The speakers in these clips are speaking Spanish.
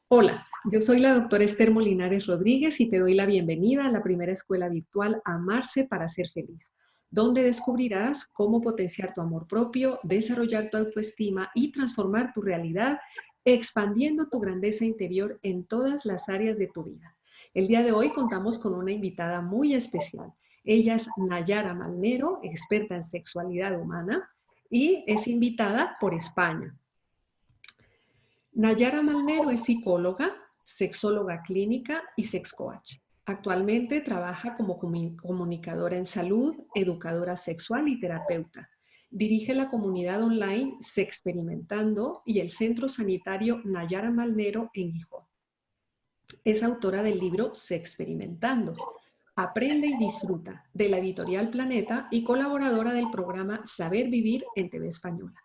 Hola, yo soy la doctora Esther Molinares Rodríguez y te doy la bienvenida a la primera escuela virtual Amarse para ser feliz, donde descubrirás cómo potenciar tu amor propio, desarrollar tu autoestima y transformar tu realidad, expandiendo tu grandeza interior en todas las áreas de tu vida. El día de hoy contamos con una invitada muy especial. Ella es Nayara Malnero, experta en sexualidad humana y es invitada por España. Nayara Malnero es psicóloga, sexóloga clínica y sex coach. Actualmente trabaja como comunicadora en salud, educadora sexual y terapeuta. Dirige la comunidad online Sexperimentando y el centro sanitario Nayara Malnero en Gijón. Es autora del libro Sexperimentando. Aprende y disfruta de la editorial Planeta y colaboradora del programa Saber Vivir en TV Española.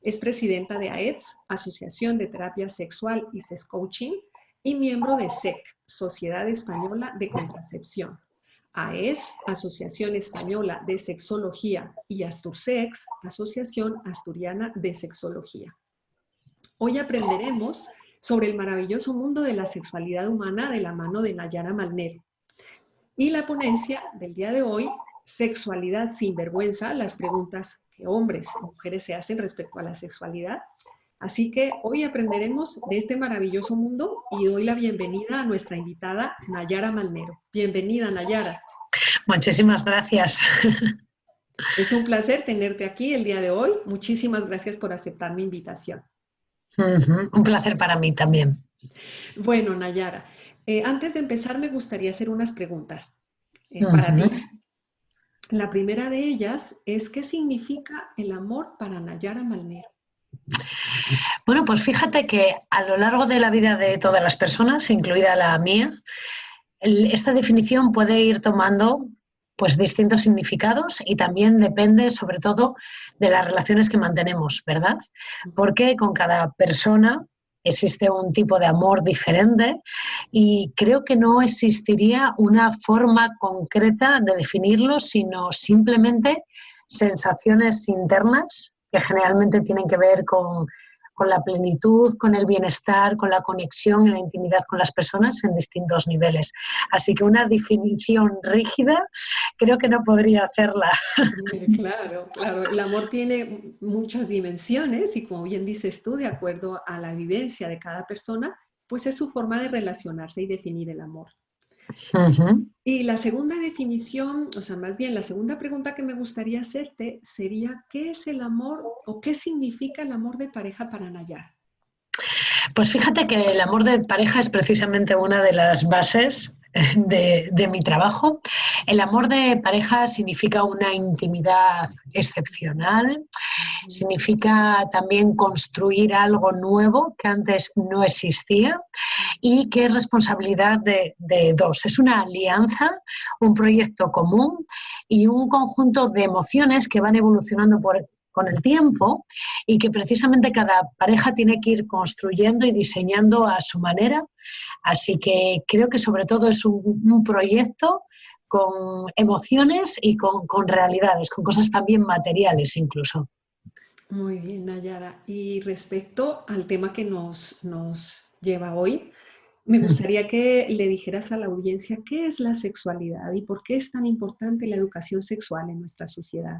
Es presidenta de AEDS, Asociación de Terapia Sexual y Sex Coaching, y miembro de SEC, Sociedad Española de Contracepción. AES, Asociación Española de Sexología, y Astursex, Asociación Asturiana de Sexología. Hoy aprenderemos sobre el maravilloso mundo de la sexualidad humana de la mano de Nayara Malnero. Y la ponencia del día de hoy, Sexualidad sin vergüenza, las preguntas que hombres y mujeres se hacen respecto a la sexualidad. Así que hoy aprenderemos de este maravilloso mundo y doy la bienvenida a nuestra invitada Nayara Malnero. Bienvenida, Nayara. Muchísimas gracias. Es un placer tenerte aquí el día de hoy. Muchísimas gracias por aceptar mi invitación. Un placer para mí también. Bueno, Nayara, antes de empezar me gustaría hacer unas preguntas para ti. La primera de ellas es, ¿qué significa el amor para Nayara Malnero? Bueno, pues fíjate que a lo largo de la vida de todas las personas, incluida la mía, esta definición puede ir tomando pues distintos significados y también depende sobre todo de las relaciones que mantenemos, ¿verdad? Porque con cada persona existe un tipo de amor diferente y creo que no existiría una forma concreta de definirlo, sino simplemente sensaciones internas que generalmente tienen que ver con la plenitud, con el bienestar, con la conexión y la intimidad con las personas en distintos niveles. Así que una definición rígida creo que no podría hacerla. Claro, claro. El amor tiene muchas dimensiones y como bien dices tú, de acuerdo a la vivencia de cada persona, pues es su forma de relacionarse y definir el amor. Y la segunda definición, o sea, más bien la segunda pregunta que me gustaría hacerte sería, ¿qué es el amor o qué significa el amor de pareja para Nayara? Pues fíjate que el amor de pareja es precisamente una de las bases de mi trabajo. El amor de pareja significa una intimidad excepcional, significa también construir algo nuevo que antes no existía y que es responsabilidad de dos. Es una alianza, un proyecto común y un conjunto de emociones que van evolucionando con el tiempo y que precisamente cada pareja tiene que ir construyendo y diseñando a su manera. Así que creo que sobre todo es un proyecto con emociones y con realidades, con cosas también materiales incluso. Muy bien, Nayara. Y respecto al tema que nos lleva hoy, me gustaría que le dijeras a la audiencia qué es la sexualidad y por qué es tan importante la educación sexual en nuestra sociedad.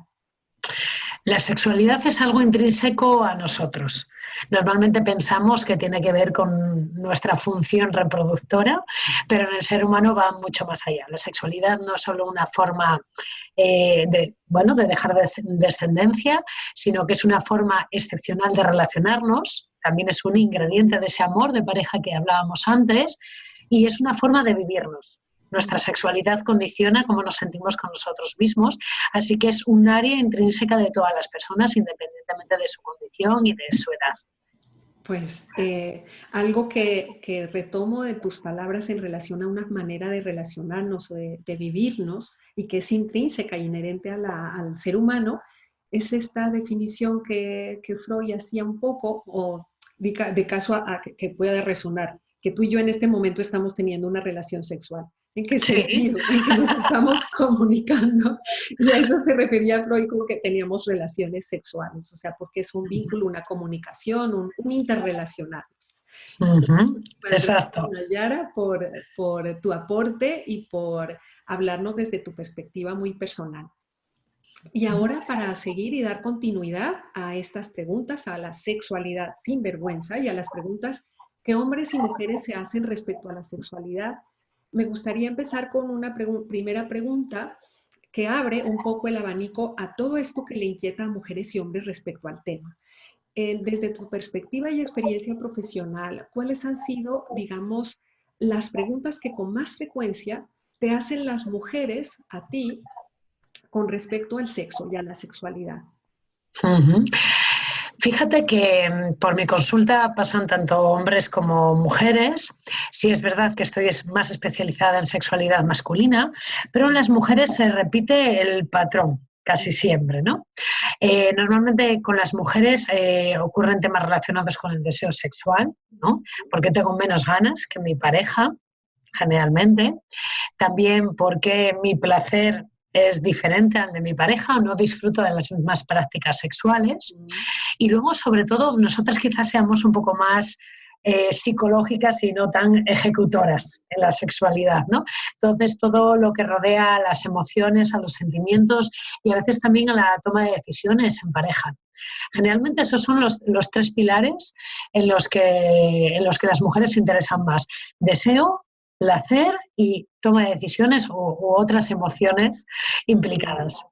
La sexualidad es algo intrínseco a nosotros. Normalmente pensamos que tiene que ver con nuestra función reproductora, pero en el ser humano va mucho más allá. La sexualidad no es solo una forma de dejar descendencia, sino que es una forma excepcional de relacionarnos. También es un ingrediente de ese amor de pareja que hablábamos antes y es una forma de vivirnos. Nuestra sexualidad condiciona cómo nos sentimos con nosotros mismos, así que es un área intrínseca de todas las personas, independientemente de su condición y de su edad. Pues algo que retomo de tus palabras en relación a una manera de relacionarnos o de vivirnos y que es intrínseca e inherente al ser humano, es esta definición que Freud hacía un poco, o de caso a que pueda resonar, que tú y yo en este momento estamos teniendo una relación sexual. ¿En qué sentido? En que nos estamos comunicando. Y a eso se refería Freud como que teníamos relaciones sexuales, o sea, porque es un vínculo, una comunicación, un interrelacionarnos. Exacto. Nayara, por tu aporte y por hablarnos desde tu perspectiva muy personal. Y ahora para seguir y dar continuidad a estas preguntas, a la sexualidad sin vergüenza y a las preguntas que hombres y mujeres se hacen respecto a la sexualidad, me gustaría empezar con una primera pregunta que abre un poco el abanico a todo esto que le inquieta a mujeres y hombres respecto al tema. Desde tu perspectiva y experiencia profesional, ¿cuáles han sido, digamos, las preguntas que con más frecuencia te hacen las mujeres a ti con respecto al sexo y a la sexualidad? Uh-huh. Fíjate que por mi consulta pasan tanto hombres como mujeres. Sí es verdad que estoy más especializada en sexualidad masculina, pero en las mujeres se repite el patrón casi siempre, ¿no? Normalmente con las mujeres ocurren temas relacionados con el deseo sexual, ¿no? Porque tengo menos ganas que mi pareja, generalmente. También porque mi placer es diferente al de mi pareja o no disfruto de las mismas prácticas sexuales. Y luego, sobre todo, nosotras quizás seamos un poco más psicológicas y no tan ejecutoras en la sexualidad, ¿no? Entonces, todo lo que rodea a las emociones, a los sentimientos y a veces también a la toma de decisiones en pareja. Generalmente esos son los tres pilares en los que las mujeres se interesan más. Deseo, placer y toma de decisiones u otras emociones implicadas.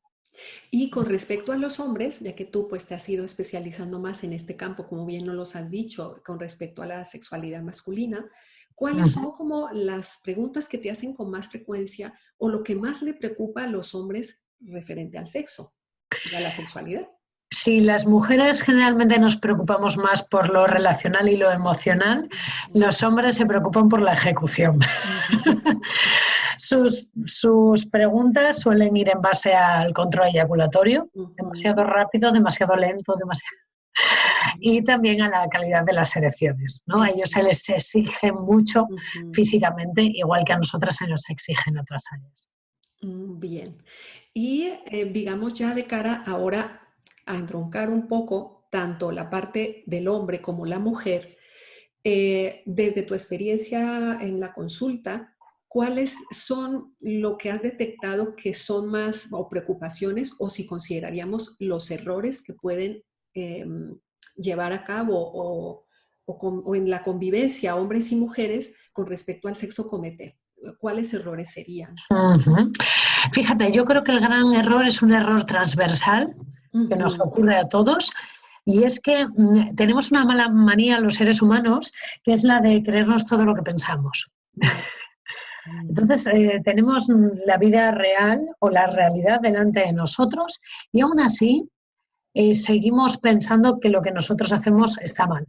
Y con respecto a los hombres, ya que tú pues te has ido especializando más en este campo, como bien nos los has dicho, con respecto a la sexualidad masculina, ¿cuáles son como las preguntas que te hacen con más frecuencia o lo que más le preocupa a los hombres referente al sexo y a la sexualidad? Si las mujeres generalmente nos preocupamos más por lo relacional y lo emocional, los hombres se preocupan por la ejecución. Sus preguntas suelen ir en base al control eyaculatorio, demasiado rápido, demasiado lento, y también a la calidad de las erecciones, ¿no? A ellos se les exige mucho físicamente, igual que a nosotras se nos exigen otras áreas. Bien. Y digamos ya de cara ahora a entroncar un poco tanto la parte del hombre como la mujer, desde tu experiencia en la consulta, ¿cuáles son lo que has detectado que son más o preocupaciones o si consideraríamos los errores que pueden eh, llevar a cabo o en la convivencia hombres y mujeres con respecto al sexo cometer? ¿Cuáles errores serían? Fíjate, yo creo que el gran error es un error transversal que nos ocurre a todos. Y es que tenemos una mala manía los seres humanos, que es la de creernos todo lo que pensamos. Entonces, tenemos la vida real o la realidad delante de nosotros y aún así seguimos pensando que lo que nosotros hacemos está mal,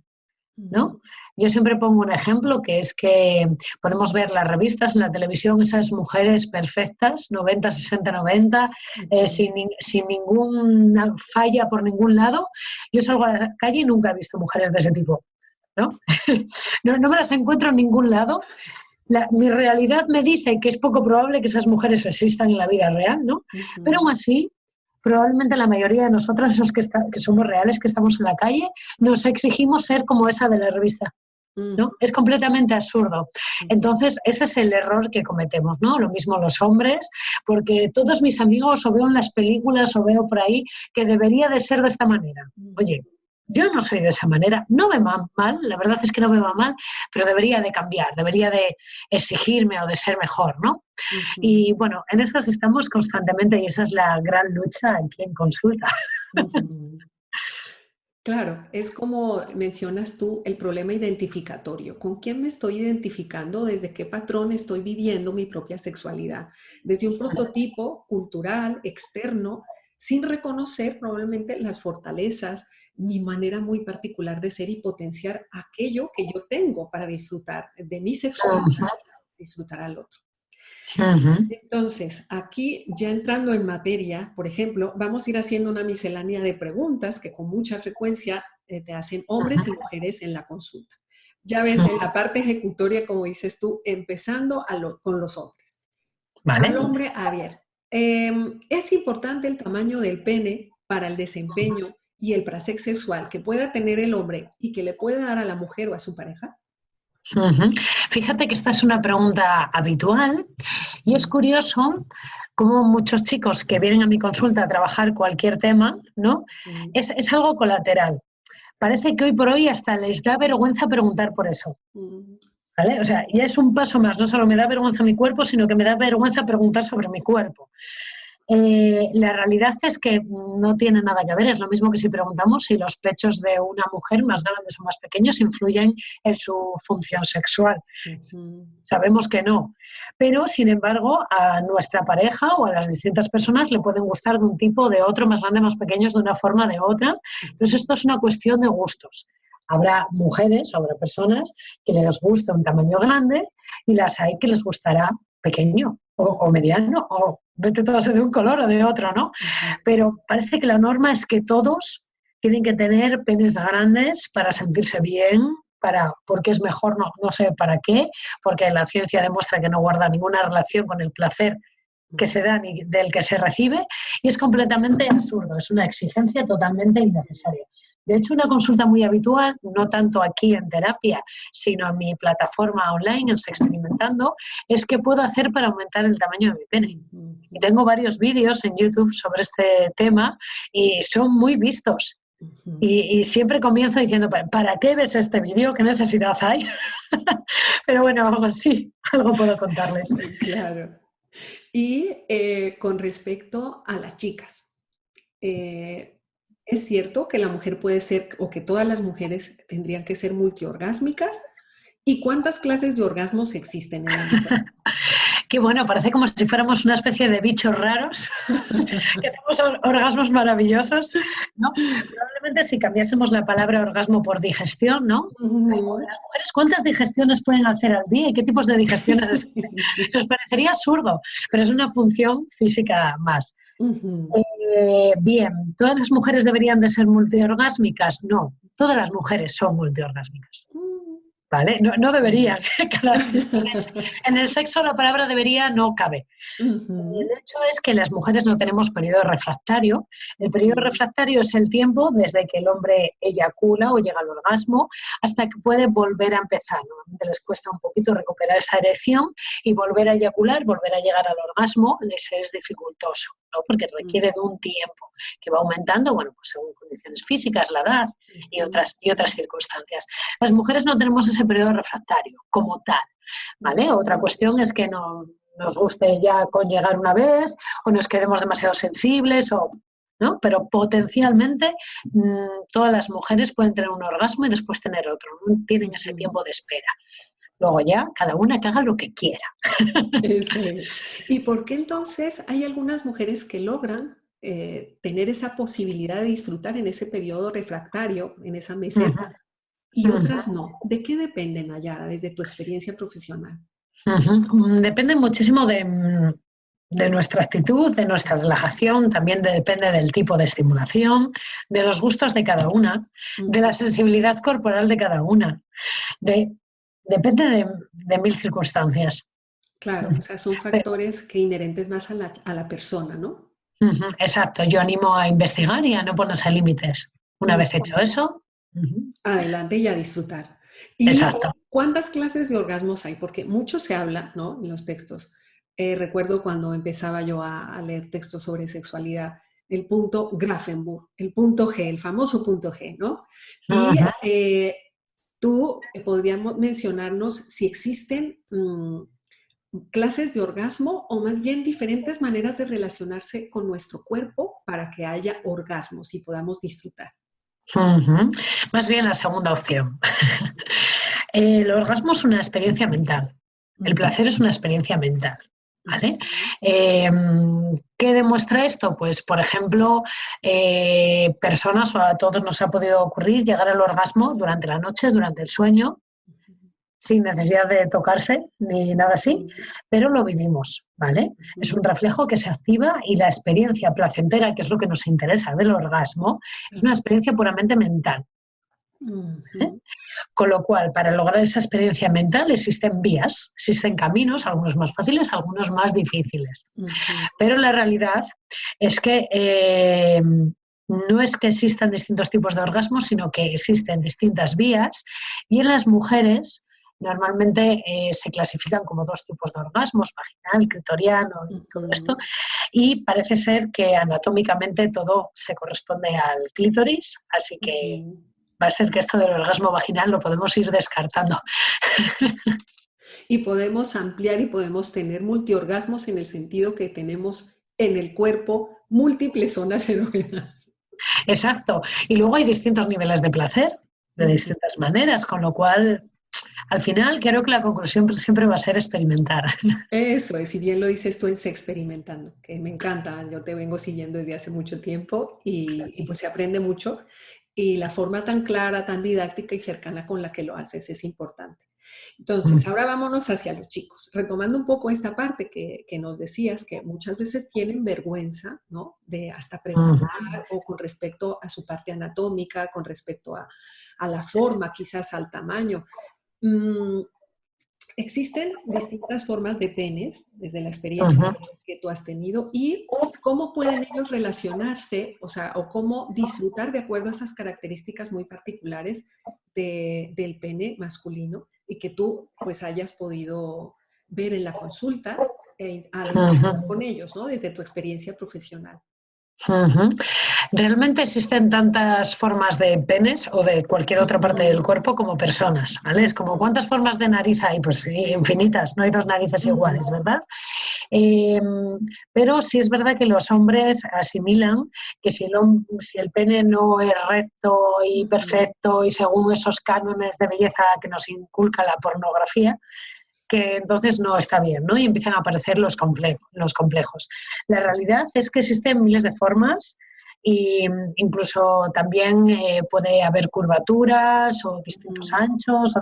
¿no? Yo siempre pongo un ejemplo que es que podemos ver las revistas en la televisión, esas mujeres perfectas, 90, 60, 90, sin ninguna falla por ningún lado. Yo salgo a la calle y nunca he visto mujeres de ese tipo, ¿no? No me las encuentro en ningún lado. Mi realidad me dice que es poco probable que esas mujeres existan en la vida real, ¿no? Pero aún así, probablemente la mayoría de nosotras, esas que somos reales, que estamos en la calle, nos exigimos ser como esa de la revista, ¿no? Es completamente absurdo. Entonces, ese es el error que cometemos, ¿no? Lo mismo los hombres, porque todos mis amigos o veo en las películas o veo por ahí que debería de ser de esta manera. Oye, yo no soy de esa manera, no me va mal, la verdad es que no me va mal, pero debería de cambiar, debería de exigirme o de ser mejor, ¿no? Y bueno, en esas estamos constantemente y esa es la gran lucha aquí en consulta. Claro, es como mencionas tú el problema identificatorio. ¿Con quién me estoy identificando? ¿Desde qué patrón estoy viviendo mi propia sexualidad? Desde un prototipo cultural, externo, sin reconocer probablemente las fortalezas, mi manera muy particular de ser y potenciar aquello que yo tengo para disfrutar de mi sexualidad y disfrutar al otro. Entonces, aquí ya entrando en materia, por ejemplo, vamos a ir haciendo una miscelánea de preguntas que con mucha frecuencia te hacen hombres y mujeres en la consulta. Ya ves, en la parte ejecutoria, como dices tú, empezando con los hombres. ¿Vale? Al hombre, a ver, ¿es importante el tamaño del pene para el desempeño y el placer sexual que pueda tener el hombre y que le pueda dar a la mujer o a su pareja? Ujú. Fíjate que esta es una pregunta habitual y es curioso cómo muchos chicos que vienen a mi consulta a trabajar cualquier tema, ¿no? Mm, Es algo colateral. Parece que hoy por hoy hasta les da vergüenza preguntar por eso, mm, ¿vale? O sea, ya es un paso más, no solo me da vergüenza mi cuerpo, sino que me da vergüenza preguntar sobre mi cuerpo. La realidad es que no tiene nada que ver, es lo mismo que si preguntamos si los pechos de una mujer más grandes o más pequeños influyen en su función sexual. ujú, Sabemos que no, pero sin embargo a nuestra pareja o a las distintas personas le pueden gustar de un tipo, de otro, más grande, más pequeños, de una forma, de otra. Entonces ujú, esto es una cuestión de gustos. Habrá mujeres, habrá personas que les guste un tamaño grande y las hay que les gustará pequeño o ujú, mediano o vete todos de un color o de otro, ¿no? ujú. Pero parece que la norma es que todos tienen que tener penes grandes para sentirse bien, porque es mejor, no, no sé para qué, porque la ciencia demuestra que no guarda ninguna relación con el placer que se da ni del que se recibe, y es completamente absurdo, es una exigencia totalmente innecesaria. De hecho, una consulta muy habitual, no tanto aquí en terapia, sino en mi plataforma online, en Sexperimentando, es qué puedo hacer para aumentar el tamaño de mi pene. Y Ujú, tengo varios vídeos en YouTube sobre este tema y son muy vistos. ujú. Y siempre comienzo diciendo, ¿para qué ves este vídeo? ¿Qué necesidad hay? Pero bueno, algo sí, algo puedo contarles. Claro. Y con respecto a las chicas, eh, ¿es cierto que la mujer puede ser o que todas las mujeres tendrían que ser multiorgásmicas? ¿Y cuántas clases de orgasmos existen en la mujer? Que bueno, parece como si fuéramos una especie de bichos raros, que tenemos orgasmos maravillosos, ¿no? Probablemente si cambiásemos la palabra orgasmo por digestión, ¿no? Ujú. Las mujeres, ¿cuántas digestiones pueden hacer al día y qué tipos de digestiones existen? Sí. Nos parecería absurdo, pero es una función física más. Ujú. Bien, ¿todas las mujeres deberían de ser multiorgásmicas? No, todas las mujeres son multiorgásmicas. Mm. ¿Vale? No, no Mm. deberían. En el sexo la palabra debería no cabe. Ujú, El hecho es que las mujeres no tenemos periodo refractario. El periodo ujú, refractario es el tiempo desde que el hombre eyacula o llega al orgasmo hasta que puede volver a empezar. Normalmente les cuesta un poquito recuperar esa erección y volver a eyacular, volver a llegar al orgasmo, les es dificultoso, ¿no? Porque mm, requiere de un tiempo que va aumentando, bueno, pues según condiciones físicas, la edad ujú, y otras circunstancias. Las mujeres no tenemos ese periodo refractario como tal. ¿Vale? Otra cuestión es que no nos guste ya con llegar una vez o nos quedemos demasiado sensibles o ¿no? Pero potencialmente todas las mujeres pueden tener un orgasmo y después tener otro, no tienen ese ujú. tiempo de espera. Luego ya cada una que haga lo que quiera. Eso es. ¿Y por qué entonces hay algunas mujeres que logran tener esa posibilidad de disfrutar en ese periodo refractario, en esa Uh meseta, -huh, y uh otras -huh, no? ¿De qué dependen, Nayara, desde tu experiencia profesional? uh -huh. Depende muchísimo de nuestra actitud, de nuestra relajación, también depende del tipo de estimulación, de los gustos de cada una, de la Ujú. sensibilidad corporal de cada una. De, depende de mil circunstancias. Claro, o sea, son Pero, factores que inherentes más a la persona, ¿no? exacto, yo animo a investigar y a no ponerse límites. Una vez hecho Ujú. eso, Adelante y a disfrutar. ¿Y exacto. cuántas clases de orgasmos hay? Porque mucho se habla, ¿no? En los textos. Recuerdo cuando empezaba yo a leer textos sobre sexualidad, el punto Grafenburg, el punto G, el famoso punto G, ¿no? Y Ujú. tú podríamos mencionarnos si existen clases de orgasmo o más bien diferentes maneras de relacionarse con nuestro cuerpo para que haya orgasmos y podamos disfrutar. Ujú. Más bien la segunda opción. El orgasmo es una experiencia mental. El Ujú, placer es una experiencia mental. ¿Vale? ujú, Eh, ¿Qué demuestra esto? Pues, por ejemplo, personas, o a todos nos ha podido ocurrir, llegar al orgasmo durante la noche, durante el sueño, sin necesidad de tocarse ni nada así, ujú, pero lo vivimos, ¿vale? Es un ujú, reflejo que se activa y la experiencia placentera, que es lo que nos interesa del orgasmo, es una ajá, experiencia puramente mental. ¿Eh? ujú, Con lo cual, para lograr esa experiencia mental existen vías, existen caminos, algunos más fáciles, algunos más difíciles. ujú, Pero la realidad es que no es que existan distintos tipos de orgasmos, sino que existen distintas vías y en las mujeres Normalmente se clasifican como 2 tipos de orgasmos, vaginal, clitoriano y todo esto, Ujú. y parece ser que anatómicamente todo se corresponde al clítoris, así que Ujú. va a ser que esto del orgasmo vaginal lo podemos ir descartando. Y podemos ampliar y podemos tener multiorgasmos en el sentido que tenemos en el cuerpo múltiples zonas erógenas. Exacto. Y luego hay distintos niveles de placer, de Ujú. distintas maneras, con lo cual, al final, creo que la conclusión siempre va a ser experimentar. Eso es, si bien lo dices tú en Se Experimentando, que me encanta, yo te vengo siguiendo desde hace mucho tiempo y pues se aprende mucho y la forma tan clara, tan didáctica y cercana con la que lo haces es importante. Entonces, ahora vámonos hacia los chicos, retomando un poco esta parte que nos decías, que muchas veces tienen vergüenza, ¿no? De hasta Ujú, preguntar o con respecto a su parte anatómica, con respecto a la forma, quizás al tamaño. Mm, Existen distintas formas de penes, desde la experiencia ujú. que tú has tenido, y cómo pueden ellos relacionarse, o sea, o cómo disfrutar de acuerdo a esas características muy particulares del pene masculino y que tú pues hayas podido ver en la consulta al interactuar Ujú, con ellos, ¿no? Desde tu experiencia profesional. ujú. Realmente existen tantas formas de penes o de cualquier otra parte del Ujú, cuerpo como personas, ¿vale? Es como ujú, ¿cuántas formas de nariz hay? Pues sí, eso. infinitas, no hay 2 narices Ujú, iguales, ¿verdad? Eh, pero sí es verdad que los hombres asimilan que si el pene no es recto y ujú, perfecto y según esos cánones de belleza que nos inculca la pornografía, que entonces no está bien, ¿no? Y empiezan a aparecer los complejos. La realidad es que existen miles de formas e incluso también puede haber curvaturas o distintos ujú, anchos,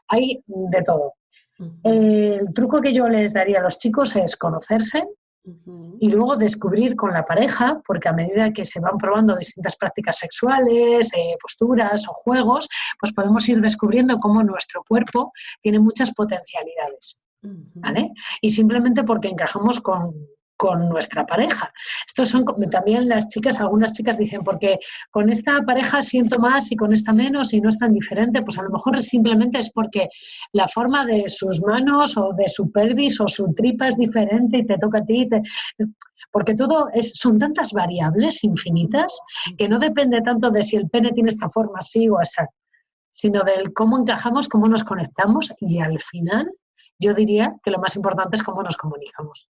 hay de todo. ujú, El truco que yo les daría a los chicos es conocerse ujú, y luego descubrir con la pareja, porque a medida que se van probando distintas prácticas sexuales, posturas o juegos, pues podemos ir descubriendo cómo nuestro cuerpo tiene muchas potencialidades, ujú, ¿vale? Y simplemente porque encajamos con nuestra pareja. Estos son también las chicas, algunas chicas dicen, porque con esta pareja siento más y con esta menos y no es tan diferente, pues a lo mejor simplemente es porque la forma de sus manos o de su pelvis o su tripa es diferente y te toca a ti, porque todo son tantas variables infinitas que no ujú. depende tanto de si el pene tiene esta forma así o esa, sino del cómo encajamos, cómo nos conectamos y al final yo diría que lo más importante es cómo nos comunicamos.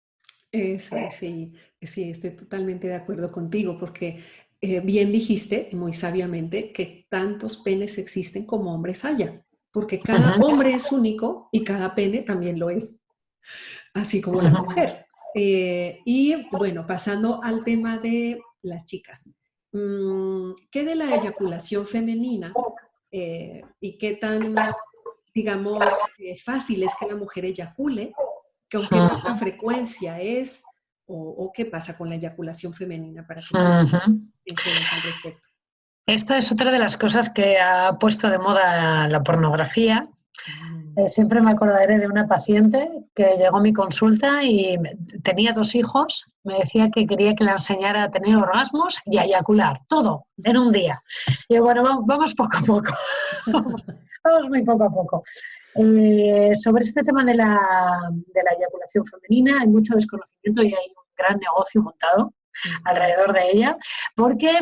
Eso es, sí, sí, estoy totalmente de acuerdo contigo, porque bien dijiste, muy sabiamente, que tantos penes existen como hombres haya, porque cada Uh-huh, hombre es único y cada pene también lo es, así como la uh-huh, mujer. Y bueno, pasando al tema de las chicas, ¿qué de la eyaculación femenina y qué tan, digamos, fácil es que la mujer eyacule? ¿Con qué tanta uh-huh, frecuencia es? O qué pasa con la eyaculación femenina para que nos uh-huh. enseñes al respecto? Esta es otra de las cosas que ha puesto de moda la pornografía. Mm. Siempre me acordaré de una paciente que llegó a mi consulta y tenía 2 hijos. Me decía que quería que le enseñara a tener orgasmos y a eyacular, todo en un día. Y yo, bueno, vamos poco a poco, vamos muy poco a poco. Sobre este tema de la eyaculación femenina hay mucho desconocimiento y hay un gran negocio montado Ujú, alrededor de ella, porque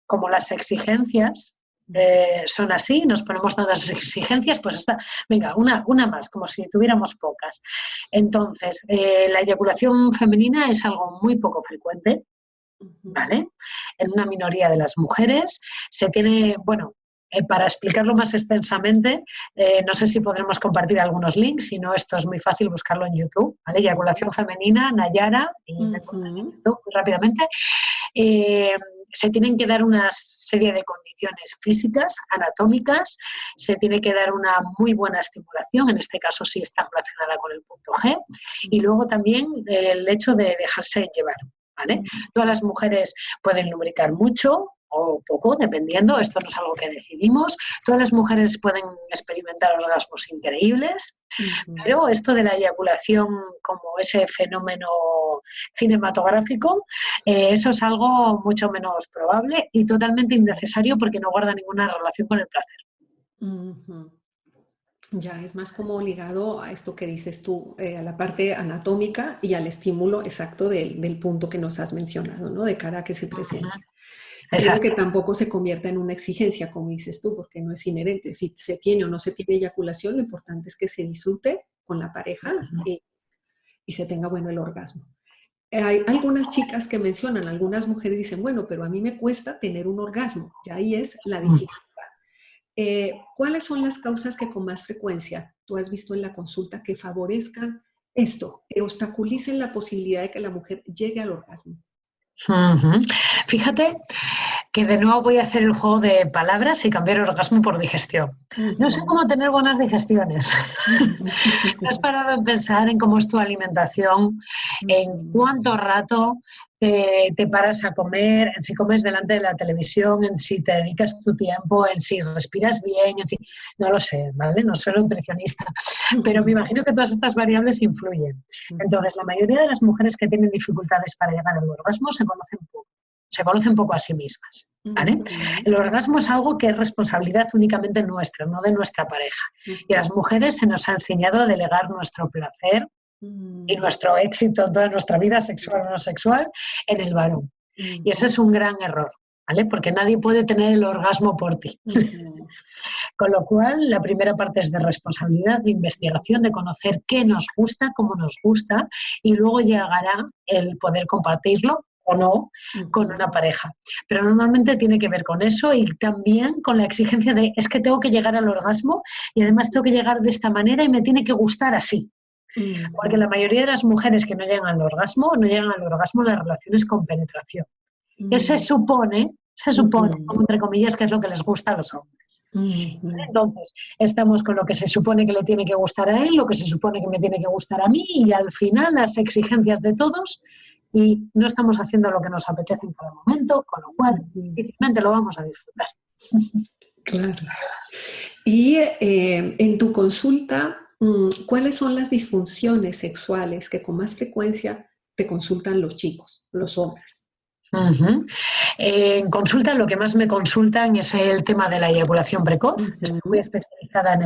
como las exigencias son así, nos ponemos tantas exigencias, pues está, venga, una más, como si tuviéramos pocas. Entonces, la eyaculación femenina es algo muy poco frecuente, ujú, ¿vale? En una minoría de las mujeres se tiene, bueno, para explicarlo más extensamente, no sé si podremos compartir algunos links, si no, esto es muy fácil buscarlo en YouTube, ¿vale? Eyaculación femenina, Nayara, y me encuentran en ujú, YouTube muy rápidamente. Eh, Se tienen que dar una serie de condiciones físicas, anatómicas, se tiene que dar una muy buena estimulación, en este caso sí está relacionada con el punto G, y luego también el hecho de dejarse llevar. ¿Vale? ujú, Todas las mujeres pueden lubricar mucho o poco, dependiendo, esto no es algo que decidimos. Todas las mujeres pueden experimentar orgasmos increíbles, ujú, pero esto de la eyaculación como ese fenómeno cinematográfico, eso es algo mucho menos probable y totalmente innecesario porque no guarda ninguna relación con el placer. ujú. Ya es más como ligado a esto que dices tú, a la parte anatómica y al estímulo exacto del punto que nos has mencionado, ¿no? De cara a que se presente. Pero que Exacto. tampoco se convierta en una exigencia, como dices tú, porque no es inherente. Si se tiene o no se tiene eyaculación, lo importante es que se disfrute con la pareja y se tenga bueno el orgasmo. Hay algunas chicas que mencionan, algunas mujeres dicen, bueno, pero a mí me cuesta tener un orgasmo. Ya ahí es la dificultad. ¿Cuáles son las causas que con más frecuencia tú has visto en la consulta que favorezcan esto, que obstaculicen la posibilidad de que la mujer llegue al orgasmo? Ujú. Fíjate que de nuevo voy a hacer el juego de palabras y cambiar orgasmo por digestión. No sé Ujú. cómo tener buenas digestiones. ¿Te has parado en pensar en cómo es tu alimentación, en Ujú. cuánto rato te paras a comer, en si comes delante de la televisión, en si te dedicas tu tiempo, en si respiras bien, en si... No lo sé, ¿vale? No soy nutricionista, pero me imagino que todas estas variables influyen. Ujú. Entonces, la mayoría de las mujeres que tienen dificultades para llegar al orgasmo se conocen poco a sí mismas. ¿Vale? Ujú. El orgasmo es algo que es responsabilidad únicamente nuestra, no de nuestra pareja. Y a Ujú. las mujeres se nos ha enseñado a delegar nuestro placer y Ujú. nuestro éxito en toda nuestra vida sexual o no sexual en el varón. Y ese Ujú. es un gran error, ¿vale? Porque nadie puede tener el orgasmo por ti. Ujú. Con lo cual, la primera parte es de responsabilidad, de investigación, de conocer qué nos gusta, cómo nos gusta, y luego llegará el poder compartirlo o no con Ujú. una pareja. Pero normalmente tiene que ver con eso y también con la exigencia de es que tengo que llegar al orgasmo y además tengo que llegar de esta manera y me tiene que gustar así. Porque Ujú. la mayoría de las mujeres que no llegan al orgasmo, no llegan al orgasmo en las relaciones con penetración. Que Ujú. se supone, como Ujú. entre comillas, que es lo que les gusta a los hombres. Ujú. Entonces, estamos con lo que se supone que le tiene que gustar a él, lo que se supone que me tiene que gustar a mí y al final las exigencias de todos y no estamos haciendo lo que nos apetece en cada momento, con lo cual Ujú. difícilmente lo vamos a disfrutar. Claro. Y en tu consulta, ¿cuáles son las disfunciones sexuales que con más frecuencia te consultan los chicos, los hombres? Uh-huh. En consulta, lo que más me consultan es el tema de la eyaculación precoz. Estoy muy Ujú. especializada en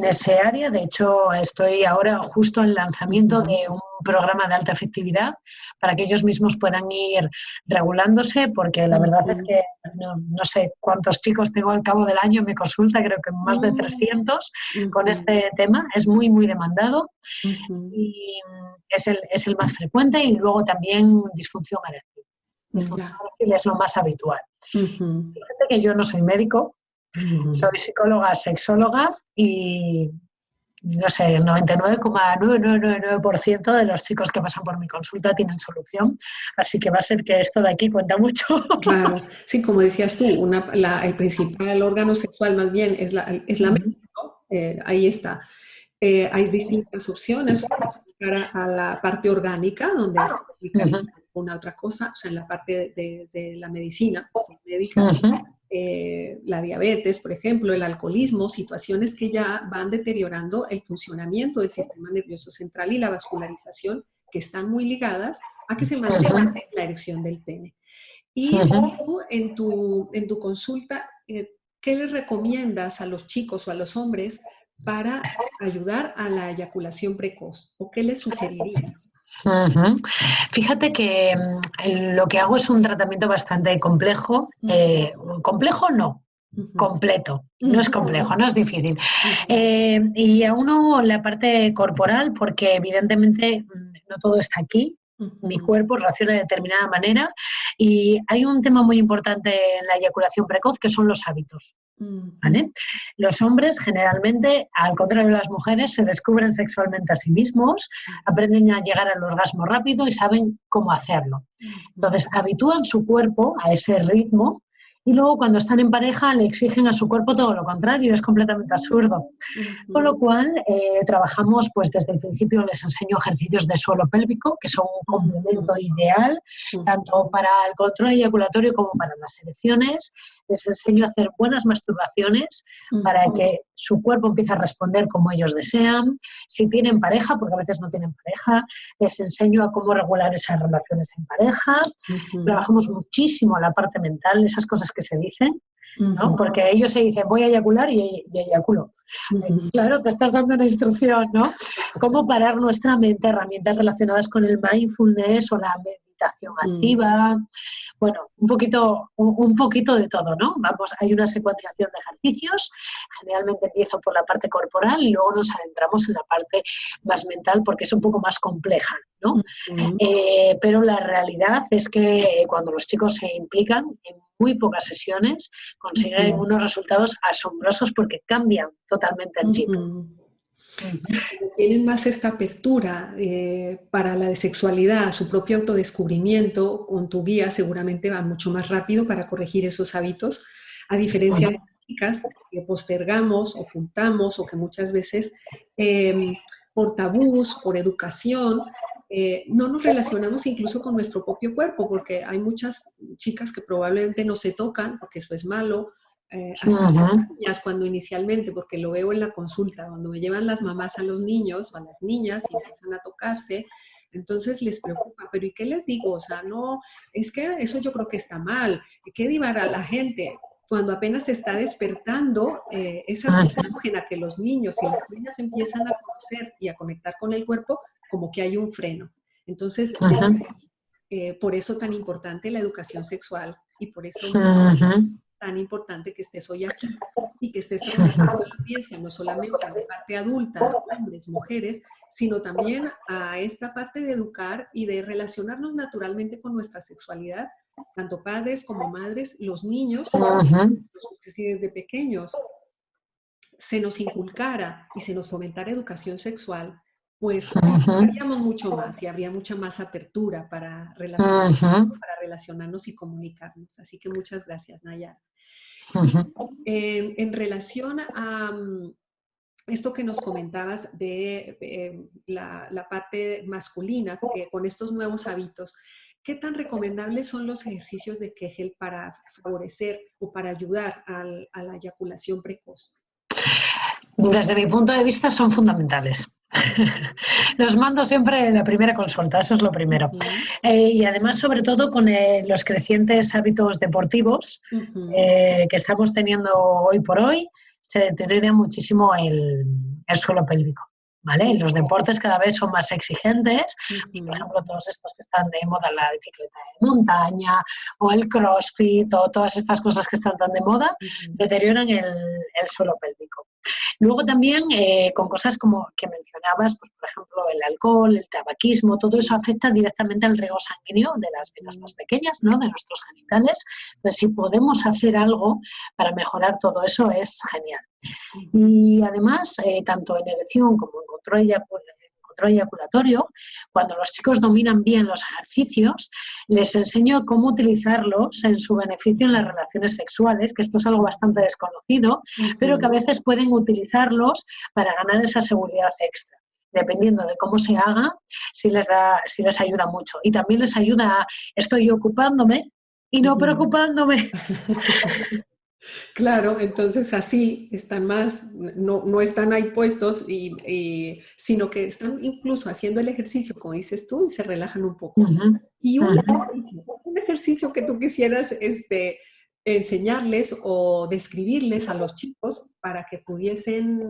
ese área. De hecho, estoy ahora justo en lanzamiento Ujú. de un programa de alta efectividad para que ellos mismos puedan ir regulándose, porque la verdad es Ujú. que no sé cuántos chicos tengo al cabo del año, me consulta, creo que más de Mm. 300 con Ujú. este tema. Es muy, muy demandado Ujú. y es el más frecuente y luego también disfunción eréctil. Disfunción Ya. eréctil es lo más habitual. Ujú. Fíjate que yo no soy médico, Ujú. soy psicóloga, sexóloga y no sé, el 99,9999% de los chicos que pasan por mi consulta tienen solución, así que va a ser que esto de aquí cuenta mucho. Claro, sí, como decías tú, el principal órgano sexual más bien es la mente, ¿no? Ahí está. Hay distintas opciones para a la parte orgánica, donde se aplica una otra cosa, o sea, en la parte de la medicina, pues, médica, la diabetes, por ejemplo, el alcoholismo, situaciones que ya van deteriorando el funcionamiento del sistema nervioso central y la vascularización, que están muy ligadas a que se mantenga la erección del pene. Y tú, en tu consulta, ¿qué les recomiendas a los chicos o a los hombres para ayudar a la eyaculación precoz? ¿O qué les sugerirías? Uh-huh. Fíjate que lo que hago es un tratamiento bastante complejo. Ujú. Complejo no, Ujú. completo. No es Ujú. complejo, no es difícil. Ujú. Y a uno la parte corporal, porque evidentemente no todo está aquí. Mi Ujú. cuerpo reacciona de determinada manera y hay un tema muy importante en la eyaculación precoz que son los hábitos. Ujú. ¿Vale? Los hombres generalmente, al contrario de las mujeres, se descubren sexualmente a sí mismos, aprenden a llegar al orgasmo rápido y saben cómo hacerlo. Ujú. Entonces, habitúan su cuerpo a ese ritmo y luego cuando están en pareja le exigen a su cuerpo todo lo contrario, es completamente absurdo. Con Ujú. lo cual, trabajamos, pues desde el principio les enseño ejercicios de suelo pélvico, que son un complemento Ujú. ideal, tanto para el control eyaculatorio como para las erecciones. Les enseño a hacer buenas masturbaciones para Ujú. que su cuerpo empiece a responder como ellos desean. Si tienen pareja, porque a veces no tienen pareja, les enseño a cómo regular esas relaciones en pareja. Ujú. Trabajamos muchísimo la parte mental, esas cosas que se dicen, ¿no? Porque ellos se dicen, voy a eyacular y eyaculo. Claro, te estás dando una instrucción, ¿no? Cómo parar nuestra mente, herramientas relacionadas con el mindfulness o la meditación activa. Bueno, un poquito de todo, ¿no? Vamos, hay una secuenciación de ejercicios, generalmente empiezo por la parte corporal y luego nos adentramos en la parte más mental porque es un poco más compleja, ¿no? Pero la realidad es que cuando los chicos se implican en muy pocas sesiones consiguen unos resultados asombrosos porque cambian totalmente el chip. Tienen más esta apertura para la sexualidad, su propio autodescubrimiento, con tu guía seguramente va mucho más rápido para corregir esos hábitos, a diferencia de las chicas que postergamos, ocultamos o que muchas veces por tabús, por educación, no nos relacionamos incluso con nuestro propio cuerpo, porque hay muchas chicas que probablemente no se tocan, porque eso es malo, hasta las niñas cuando inicialmente, porque lo veo en la consulta, cuando me llevan las mamás a los niños o a las niñas y empiezan a tocarse, entonces les preocupa, pero ¿y qué les digo? O sea, no, es que eso yo creo que está mal, ¿qué divar a la gente? Cuando apenas se está despertando esa psicógena que los niños y las niñas empiezan a conocer y a conectar con el cuerpo, como que hay un freno. Entonces, por eso tan importante la educación sexual y por eso tan importante que estés hoy aquí y que estés trabajando con la audiencia, no solamente en la parte adulta, hombres, mujeres, sino también a esta parte de educar y de relacionarnos naturalmente con nuestra sexualidad, tanto padres como madres, los niños, si desde pequeños se nos inculcara y se nos fomentara educación sexual, pues haríamos mucho más y habría mucha más apertura para relacionarnos y comunicarnos. Así que muchas gracias, Nayara. En relación a esto que nos comentabas de la parte masculina, que con estos nuevos hábitos, ¿qué tan recomendables son los ejercicios de Kegel para favorecer o para ayudar a la eyaculación precoz? Desde mi punto de vista son fundamentales. Los mando siempre en la primera consulta, eso es lo primero. Y además, sobre todo, con los crecientes hábitos deportivos que estamos teniendo hoy por hoy, se deteriora muchísimo el suelo pélvico. ¿Vale? Los deportes cada vez son más exigentes, pues, por ejemplo, todos estos que están de moda, la bicicleta de montaña o el crossfit o todas estas cosas que están tan de moda, deterioran el suelo pélvico. Luego también con cosas como que mencionabas, pues, por ejemplo, el alcohol, el tabaquismo, todo eso afecta directamente al riego sanguíneo de las venas más pequeñas, ¿no? De nuestros genitales. Entonces, si podemos hacer algo para mejorar todo eso, es genial. Y además, tanto en erección como en control eyaculatorio, cuando los chicos dominan bien los ejercicios, les enseño cómo utilizarlos en su beneficio en las relaciones sexuales, que esto es algo bastante desconocido, pero que a veces pueden utilizarlos para ganar esa seguridad extra. Dependiendo de cómo se haga, sí les ayuda mucho. Y también les ayuda, estoy ocupándome y no preocupándome. Claro, entonces así están más, no están ahí puestos, sino que están incluso haciendo el ejercicio, como dices tú, y se relajan un poco. Y un ejercicio que tú quisieras enseñarles o describirles a los chicos para que pudiesen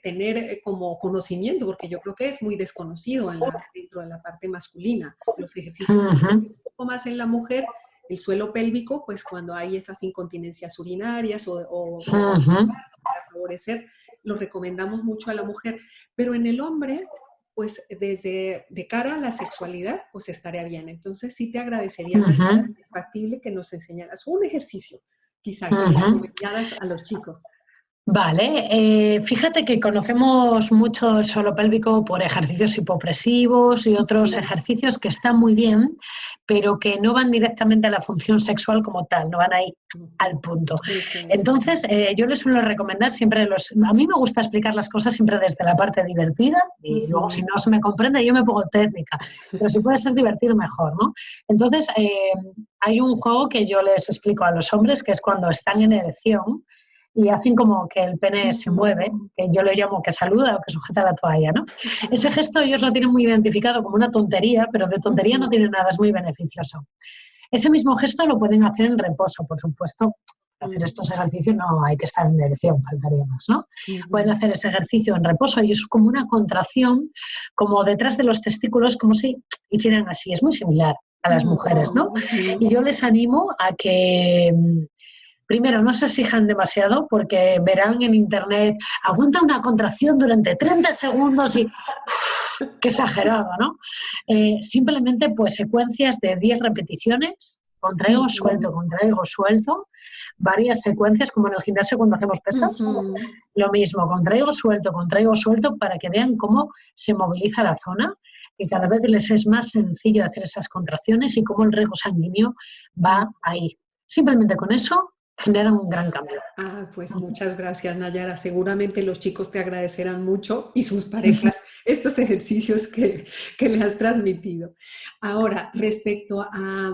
tener como conocimiento, porque yo creo que es muy desconocido dentro de la parte masculina, los ejercicios un poco más en la mujer. El suelo pélvico, pues cuando hay esas incontinencias urinarias o para favorecer, lo recomendamos mucho a la mujer. Pero en el hombre, pues de cara a la sexualidad, pues estaría bien. Entonces sí te agradecería, es factible que nos enseñaras un ejercicio, quizá, que recomendaras a los chicos. Vale, fíjate que conocemos mucho el suelo pélvico por ejercicios hipopresivos y otros ejercicios que están muy bien, pero que no van directamente a la función sexual como tal, no van ahí al punto. Entonces, yo les suelo recomendar siempre a mí me gusta explicar las cosas siempre desde la parte divertida y luego si no se me comprende yo me pongo técnica, pero si puede ser divertido mejor, ¿no? Entonces, hay un juego que yo les explico a los hombres que es cuando están en erección y hacen como que el pene se mueve, que yo lo llamo que saluda o que sujeta la toalla, ¿no? Ese gesto ellos lo tienen muy identificado como una tontería, pero de tontería no tiene nada, es muy beneficioso. Ese mismo gesto lo pueden hacer en reposo, por supuesto. para hacer estos ejercicios no hay que estar en erección, faltaría más, ¿no? Ujú. Pueden hacer ese ejercicio en reposo y es como una contracción, como detrás de los testículos, como si hicieran así. Es muy similar a las mujeres, ¿no? Ujú. Y yo les animo a que, primero, no se exijan demasiado porque verán en internet, aguanta una contracción durante 30 segundos y qué exagerado, ¿no? Simplemente pues secuencias de 10 repeticiones, Ujú. contraigo, suelto, varias secuencias como en el gimnasio cuando hacemos pesas, Ujú. lo mismo, contraigo, suelto para que vean cómo se moviliza la zona y cada vez les es más sencillo hacer esas contracciones y cómo el riego sanguíneo va ahí. Simplemente con eso generan un gran cambio. Pues muchas gracias, Nayara. Seguramente los chicos te agradecerán mucho y sus parejas estos ejercicios que le has transmitido. Ahora, respecto a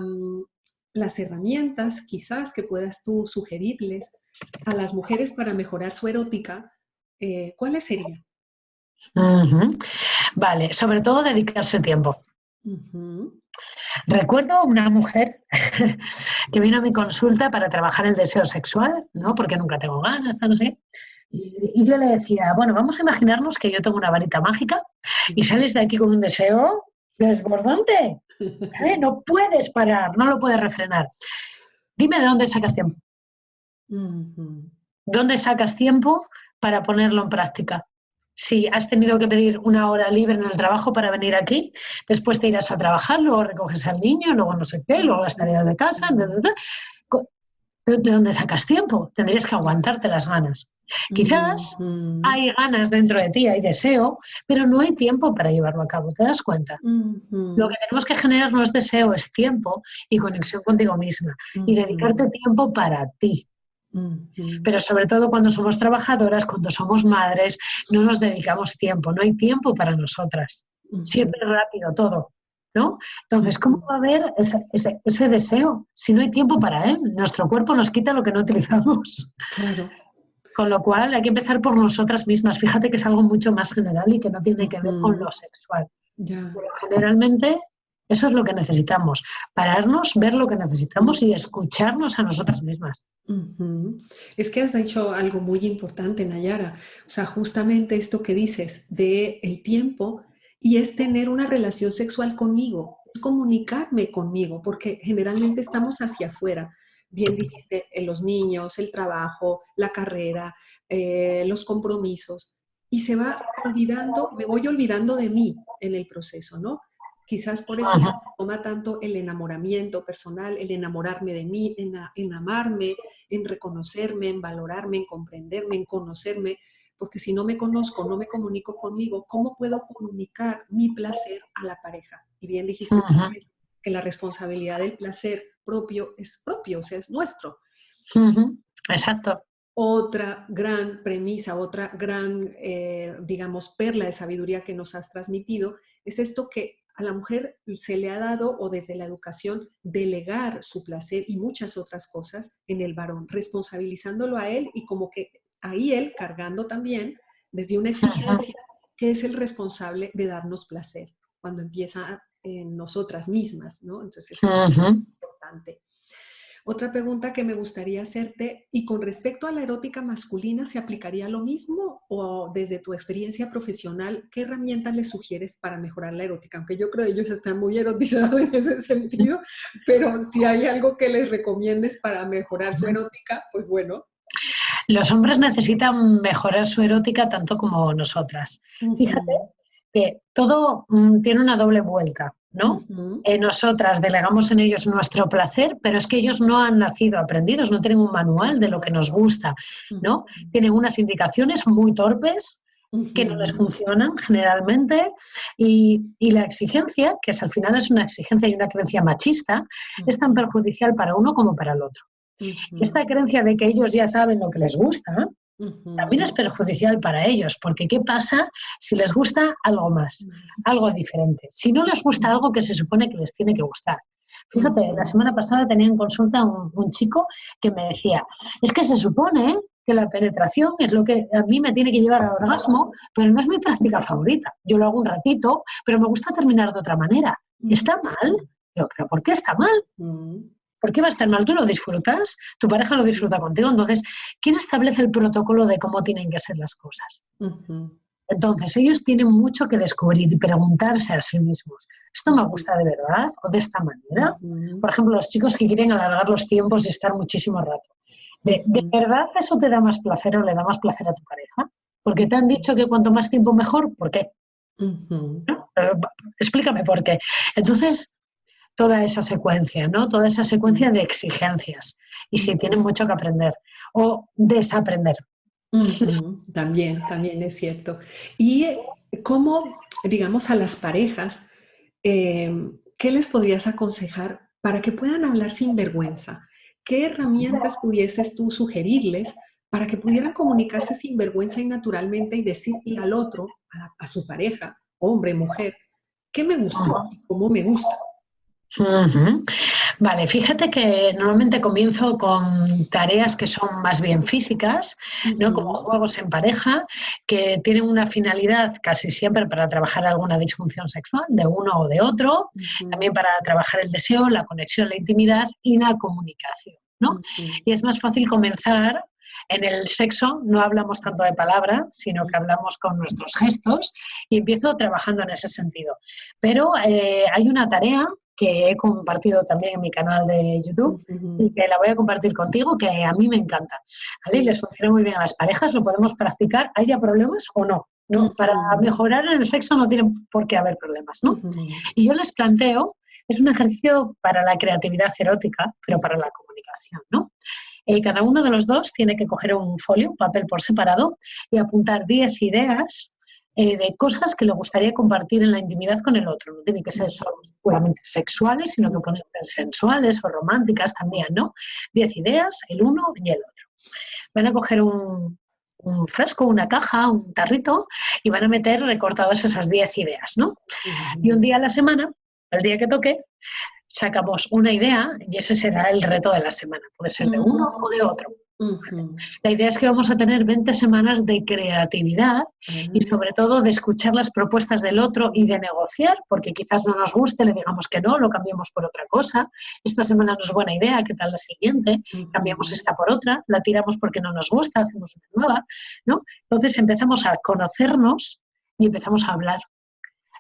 las herramientas quizás que puedas tú sugerirles a las mujeres para mejorar su erótica, ¿cuáles serían? Ujú. Vale, sobre todo dedicarse tiempo. Ujú. Recuerdo una mujer que vino a mi consulta para trabajar el deseo sexual, ¿no? Porque nunca tengo ganas, no sé. Y yo le decía, bueno, vamos a imaginarnos que yo tengo una varita mágica y sales de aquí con un deseo desbordante. No puedes parar, no lo puedes refrenar. Dime de dónde sacas tiempo. Ujú. ¿Dónde sacas tiempo para ponerlo en práctica? Si has tenido que pedir una hora libre en el trabajo para venir aquí, después te irás a trabajar, luego recoges al niño, luego no sé qué, luego las tareas de casa. ¿De dónde sacas tiempo? Tendrías que aguantarte las ganas. Quizás Ujú. hay ganas dentro de ti, hay deseo, pero no hay tiempo para llevarlo a cabo. ¿Te das cuenta? Lo Ujú. que tenemos que generar no es deseo, es tiempo y conexión contigo misma. Y dedicarte Ujú. tiempo para ti. Ujú. Pero sobre todo cuando somos trabajadoras, cuando somos madres, no nos dedicamos tiempo, no hay tiempo para nosotras. Ujú. Siempre rápido todo, ¿no? Entonces, ¿cómo Ujú. va a haber ese deseo si no hay tiempo para él? Nuestro cuerpo nos quita lo que no utilizamos. Claro. Con lo cual hay que empezar por nosotras mismas. Fíjate que es algo mucho más general y que no tiene que ver con Ujú. lo sexual. Ya. Pero generalmente eso es lo que necesitamos, pararnos, ver lo que necesitamos y escucharnos a nosotras mismas. Ujú. Es que has dicho algo muy importante, Nayara. O sea, justamente esto que dices de el tiempo y es tener una relación sexual conmigo, es comunicarme conmigo, porque generalmente estamos hacia afuera. Bien dijiste, los niños, el trabajo, la carrera, los compromisos, y se va olvidando, me voy olvidando de mí en el proceso, ¿no? Quizás por eso se Ajá. toma tanto el enamoramiento personal, el enamorarme de mí, en amarme, en reconocerme, en valorarme, en comprenderme, en conocerme, porque si no me conozco, no me comunico conmigo, ¿cómo puedo comunicar mi placer a la pareja? Y bien dijiste Ajá. también que la responsabilidad del placer propio, o sea, es nuestro. Ajá. Exacto. Otra gran premisa, otra gran, digamos, perla de sabiduría que nos has transmitido, es esto que a la mujer se le ha dado, o desde la educación, delegar su placer y muchas otras cosas en el varón, responsabilizándolo a él y como que ahí él cargando también desde una Ajá. exigencia que es el responsable de darnos placer cuando empieza en nosotras mismas, ¿no? Entonces eso es Ajá. importante. Otra pregunta que me gustaría hacerte, y con respecto a la erótica masculina, ¿se aplicaría lo mismo? O desde tu experiencia profesional, ¿qué herramientas les sugieres para mejorar la erótica? Aunque yo creo que ellos están muy erotizados en ese sentido, pero si hay algo que les recomiendes para mejorar su erótica, pues bueno. Los hombres necesitan mejorar su erótica tanto como nosotras. Fíjate Ujú. que todo tiene una doble vuelta, ¿no? Ujú. Nosotras delegamos en ellos nuestro placer, pero es que ellos no han nacido aprendidos, no tienen un manual de lo que nos gusta, ¿no? Ujú. Tienen unas indicaciones muy torpes que no les Ujú. funcionan generalmente y la exigencia, que es, al final es una exigencia y una creencia machista, es tan Ujú. perjudicial para uno como para el otro. Ujú. Esta creencia de que ellos ya saben lo que les gusta también es Ujú. perjudicial para ellos, porque ¿qué pasa si les gusta algo más, algo diferente? Si no les gusta algo que se supone que les tiene que gustar. Fíjate, la Ujú. semana pasada tenía en consulta un chico que me decía, es que se supone que la penetración es lo que a mí me tiene que llevar al orgasmo, pero no es mi práctica favorita. Yo lo hago un ratito, pero me gusta terminar de otra manera. ¿Está mal? Yo, ¿pero por qué está mal? Ujú. ¿Por qué va a estar mal? Tú lo disfrutas, tu pareja lo disfruta contigo. Entonces, ¿quién establece el protocolo de cómo tienen que ser las cosas? Ujú, Entonces, ellos tienen mucho que descubrir y preguntarse a sí mismos, ¿esto me ujú, gusta de verdad o de esta manera? ujú, Por ejemplo, los chicos que quieren alargar los tiempos y estar muchísimo rato. ¿De ujú, verdad eso te da más placer o le da más placer a tu pareja? Porque te han dicho que cuanto más tiempo mejor, ¿por qué? ujú, ¿No? Explícame por qué. Entonces, toda esa secuencia, ¿no? Toda esa secuencia de exigencias. Y sí, ujú, tienen mucho que aprender o desaprender. ujú. También es cierto. ¿Y cómo, digamos, a las parejas, qué les podrías aconsejar para que puedan hablar sin vergüenza? ¿Qué herramientas pudieses tú sugerirles para que pudieran comunicarse sin vergüenza y naturalmente y decirle al otro, a su pareja, hombre, mujer, qué me gustó y cómo me gusta? Ujú. Vale, fíjate que normalmente comienzo con tareas que son más bien físicas, ¿no? Como Ujú, juegos en pareja, que tienen una finalidad casi siempre para trabajar alguna disfunción sexual de uno o de otro, también ujú, para trabajar el deseo, la conexión, la intimidad y la comunicación, ¿no? ujú, Y es más fácil comenzar en el sexo, no hablamos tanto de palabra, sino que hablamos con nuestros gestos y empiezo trabajando en ese sentido. Pero hay una tarea que he compartido también en mi canal de YouTube ujú, y que la voy a compartir contigo, que a mí me encanta. ¿Vale? Y les funciona muy bien a las parejas, lo podemos practicar, haya problemas o no. No, para ujú, mejorar en el sexo no tienen por qué haber problemas, ¿no? ujú, Y yo les planteo, es un ejercicio para la creatividad erótica, pero ujú, para la comunicación, ¿no? Cada uno de los dos tiene que coger un folio, un papel por separado, y apuntar 10 ideas de cosas que le gustaría compartir en la intimidad con el otro. No tiene que ser solo puramente sexuales, sino que ujú, pueden ser sensuales o románticas también, ¿no? 10 ideas, el uno y el otro. Van a coger un frasco, una caja, un tarrito, y van a meter recortadas esas 10 ideas, ¿no? Y un ujú, día a la semana, el día que toque, sacamos una idea y ese será el reto de la semana. Puede ser de uno o de otro. ujú. La idea es que vamos a tener 20 semanas de creatividad y Ah, sobre todo de escuchar las propuestas del otro y de negociar, porque quizás no nos guste, le digamos que no, lo cambiemos por otra cosa. Esta semana no es buena idea, ¿qué tal la siguiente? Cambiamos ujú. esta por otra, la tiramos porque no nos gusta, hacemos una nueva, ¿no? Entonces empezamos a conocernos y empezamos a hablar.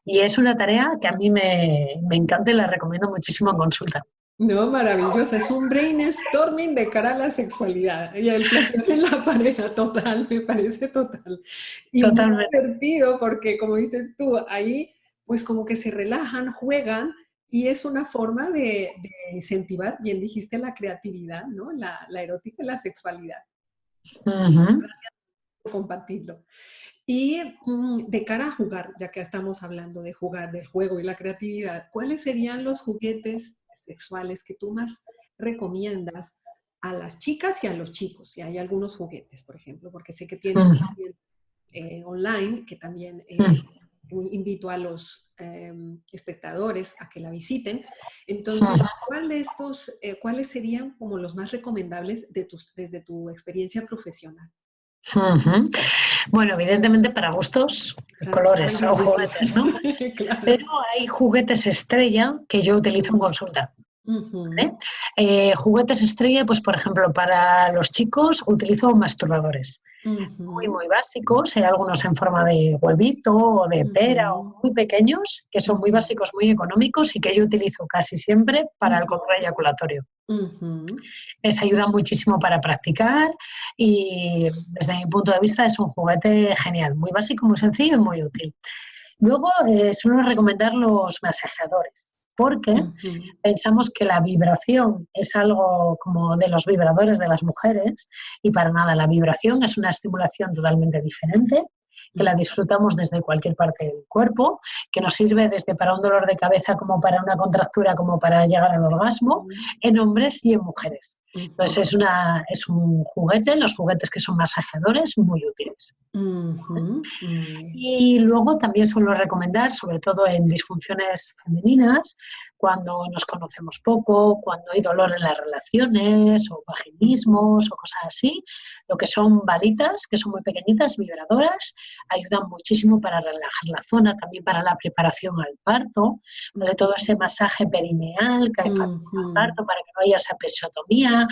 Y es una tarea que a mí me encanta y la recomiendo muchísimo en consulta. No, maravilloso. Es un brainstorming de cara a la sexualidad y el placer en la pareja, total, me parece total. Y muy Totalmente. divertido porque, como dices tú, ahí pues como que se relajan, juegan y es una forma de incentivar, bien dijiste, la creatividad, ¿no? La erótica y la sexualidad. Ujú. Gracias por compartirlo. Y de cara a jugar, ya que estamos hablando de jugar, del juego y la creatividad, ¿cuáles serían los juguetes sexuales que tú más recomiendas a las chicas y a los chicos? Si hay algunos juguetes, por ejemplo, porque sé que tienes Ujú. una tienda online que también Ujú. invito a los espectadores a que la visiten. Entonces, ¿cuáles serían como los más recomendables desde tu experiencia profesional? Ujú. Bueno, evidentemente para gustos, Claro, hay colores o disgustos. juguetes, ¿no? Pero Claro. hay juguetes estrella que yo utilizo en consulta. ¿Vale? Ujú, Juguetes estrella, pues por ejemplo, para los chicos utilizo masturbadores. Muy ujú, básicos, hay algunos en forma de huevito o de pera o ujú, muy pequeños, que son muy ujú, básicos, muy económicos y que yo utilizo casi siempre para el ujú, control eyaculatorio. ujú, Les ayuda muchísimo para practicar y desde mi punto de vista es un juguete genial, muy básico, muy sencillo y muy útil. Luego suelo recomendar los masajeadores porque ujú, pensamos que la vibración es algo como de los vibradores de las mujeres y para nada, la vibración es una estimulación totalmente diferente que la disfrutamos desde cualquier parte del cuerpo, que nos sirve desde para un dolor de cabeza como para una contractura, como para llegar al orgasmo, ujú, en hombres y en mujeres. ujú, Entonces es un juguete, los juguetes que son masajeadores, muy útiles. ujú, muy bien. Y luego también suelo recomendar, sobre todo en disfunciones femeninas, cuando nos conocemos poco, cuando hay dolor en las relaciones o vaginismos o cosas así, lo que son balitas, que son muy pequeñitas, vibradoras, ayudan muchísimo para relajar la zona, también para la preparación al parto, ¿vale? Todo ese masaje perineal que facilita el parto para que no haya esa episiotomía.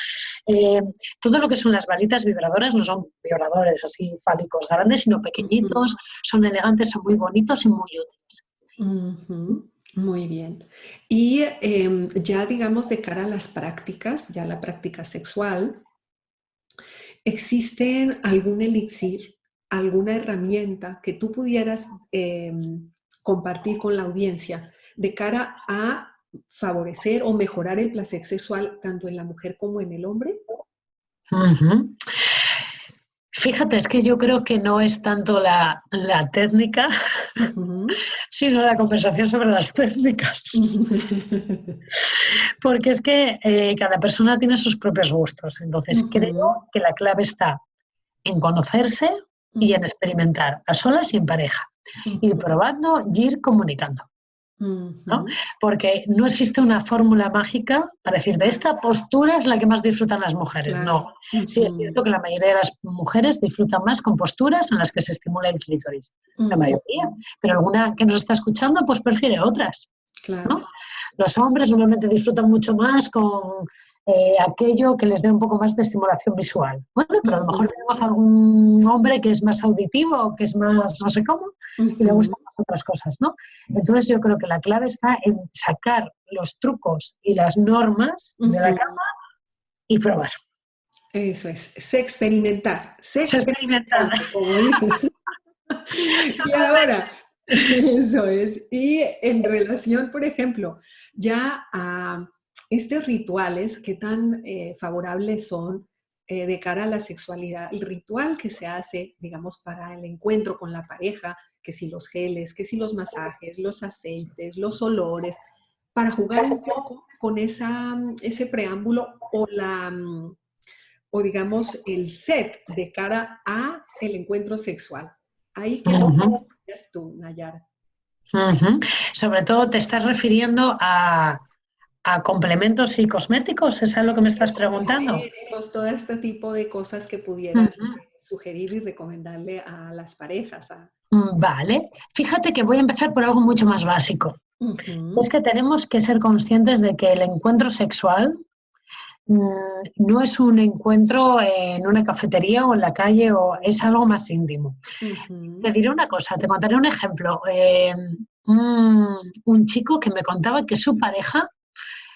Todo lo que son las balitas vibradoras no son vibradores así fálicos grandes, sino pequeñitos, son elegantes, son muy bonitos y muy útiles. Muy bien. Y ya digamos de cara a las prácticas, ya la práctica sexual, ¿existen algún elixir, alguna herramienta que tú pudieras compartir con la audiencia de cara a favorecer o mejorar el placer sexual tanto en la mujer como en el hombre? Fíjate, es que yo creo que no es tanto la técnica, sino la conversación sobre las técnicas. Porque es que cada persona tiene sus propios gustos. Entonces, creo que la clave está en conocerse y en experimentar, a solas y en pareja. Ir probando y ir comunicando. ¿No? Porque no existe una fórmula mágica para decir, de esta postura es la que más disfrutan las mujeres. Claro. No. Sí es cierto que la mayoría de las mujeres disfrutan más con posturas en las que se estimula el clítoris. La mayoría. Pero alguna que nos está escuchando pues prefiere otras. Claro. ¿No? Los hombres normalmente disfrutan mucho más con aquello que les dé un poco más de estimulación visual. Bueno, pero a lo mejor tenemos algún hombre que es más auditivo o que es más no sé cómo y le gustan más otras cosas, ¿no? Entonces yo creo que la clave está en sacar los trucos y las normas de la cama y probar. Eso es, se experimentar, como dices. Y ahora, eso es. Y en relación, por ejemplo, ya a estos rituales, ¿qué tan favorables son de cara a la sexualidad? El ritual que se hace, digamos, para el encuentro con la pareja, que si los geles, que si los masajes, los aceites, los olores, para jugar un poco con ese preámbulo o digamos el set de cara a el encuentro sexual. Ahí qué dirías tú, Nayara. Sobre todo te estás refiriendo a complementos y cosméticos, ¿es a lo que me estás preguntando? Todo este tipo de cosas que pudieras sugerir y recomendarle a las parejas. Vale, fíjate que voy a empezar por algo mucho más básico. Es que tenemos que ser conscientes de que el encuentro sexual no es un encuentro en una cafetería o en la calle, o es algo más íntimo. Te diré una cosa, te contaré un ejemplo. Un chico que me contaba que su pareja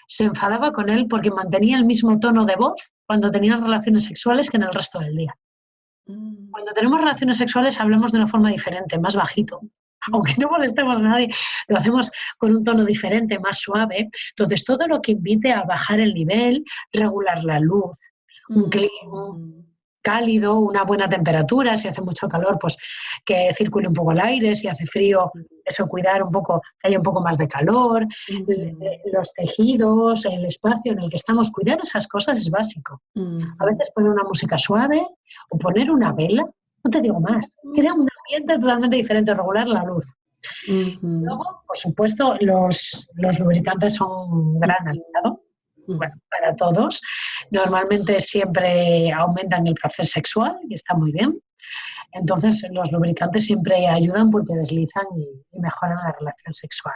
se enfadaba con él porque mantenía el mismo tono de voz cuando tenían relaciones sexuales que en el resto del día. Cuando tenemos relaciones sexuales hablamos de una forma diferente, más bajito. Aunque no molestemos a nadie, lo hacemos con un tono diferente, más suave. Entonces, todo lo que invite a bajar el nivel, regular la luz, un clima cálido, una buena temperatura, si hace mucho calor, pues que circule un poco el aire, si hace frío, eso, cuidar un poco, que haya un poco más de calor, los tejidos, el espacio en el que estamos, cuidar esas cosas es básico. A veces poner una música suave o poner una vela, no te digo más, crea un ambiente totalmente diferente, regular la luz. Luego, por supuesto, los lubricantes son un gran aliado. Bueno, para todos. Normalmente siempre aumentan el placer sexual y está muy bien. Entonces, los lubricantes siempre ayudan porque deslizan y mejoran la relación sexual.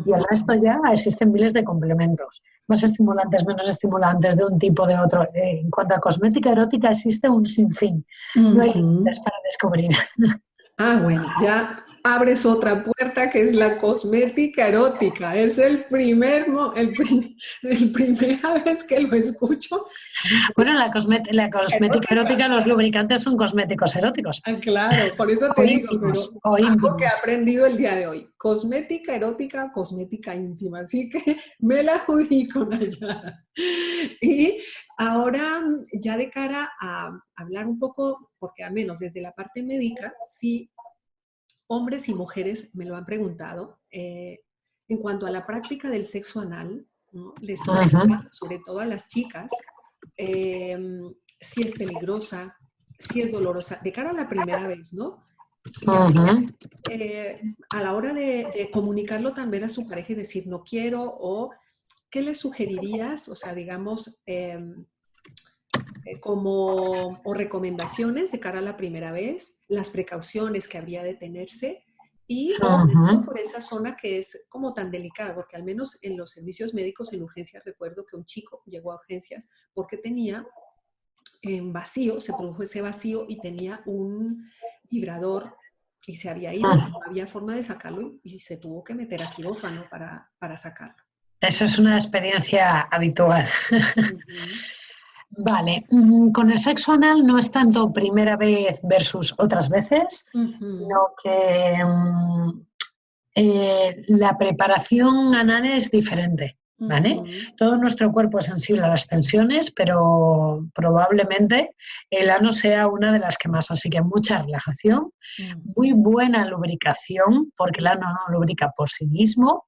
Y el resto ya existen miles de complementos, más estimulantes, menos estimulantes, de un tipo, de otro. En cuanto a cosmética erótica existe un sinfín. No hay límites para descubrir. Bueno, ya abres otra puerta que es la cosmética erótica. Es el primera vez que lo escucho. Bueno, la cosmética erótica, los lubricantes son cosméticos eróticos. Claro, por eso te digo, pero algo que he aprendido el día de hoy. Cosmética erótica, cosmética íntima. Así que me la adjudico, Nayara. Y ahora, ya de cara a hablar un poco, porque al menos desde la parte médica, sí, hombres y mujeres me lo han preguntado, en cuanto a la práctica del sexo anal, ¿no? Les preguntan, sobre todo a las chicas, si es peligrosa, si es dolorosa, de cara a la primera vez, ¿no? Y a la hora de comunicarlo también a su pareja y decir no quiero, o ¿qué le sugerirías? O sea, digamos, o recomendaciones de cara a la primera vez, las precauciones que habría de tenerse y sobre todo por esa zona que es como tan delicada, porque al menos en los servicios médicos en urgencias recuerdo que un chico llegó a urgencias porque tenía en vacío, se produjo ese vacío y tenía un vibrador y se había ido, no había forma de sacarlo y se tuvo que meter a quirófano para sacarlo. Eso es una experiencia habitual. Vale, con el sexo anal no es tanto primera vez versus otras veces, sino que la preparación anal es diferente, ¿vale? Todo nuestro cuerpo es sensible a las tensiones, pero probablemente el ano sea una de las que más, así que mucha relajación, muy buena lubricación, porque el ano no lubrica por sí mismo,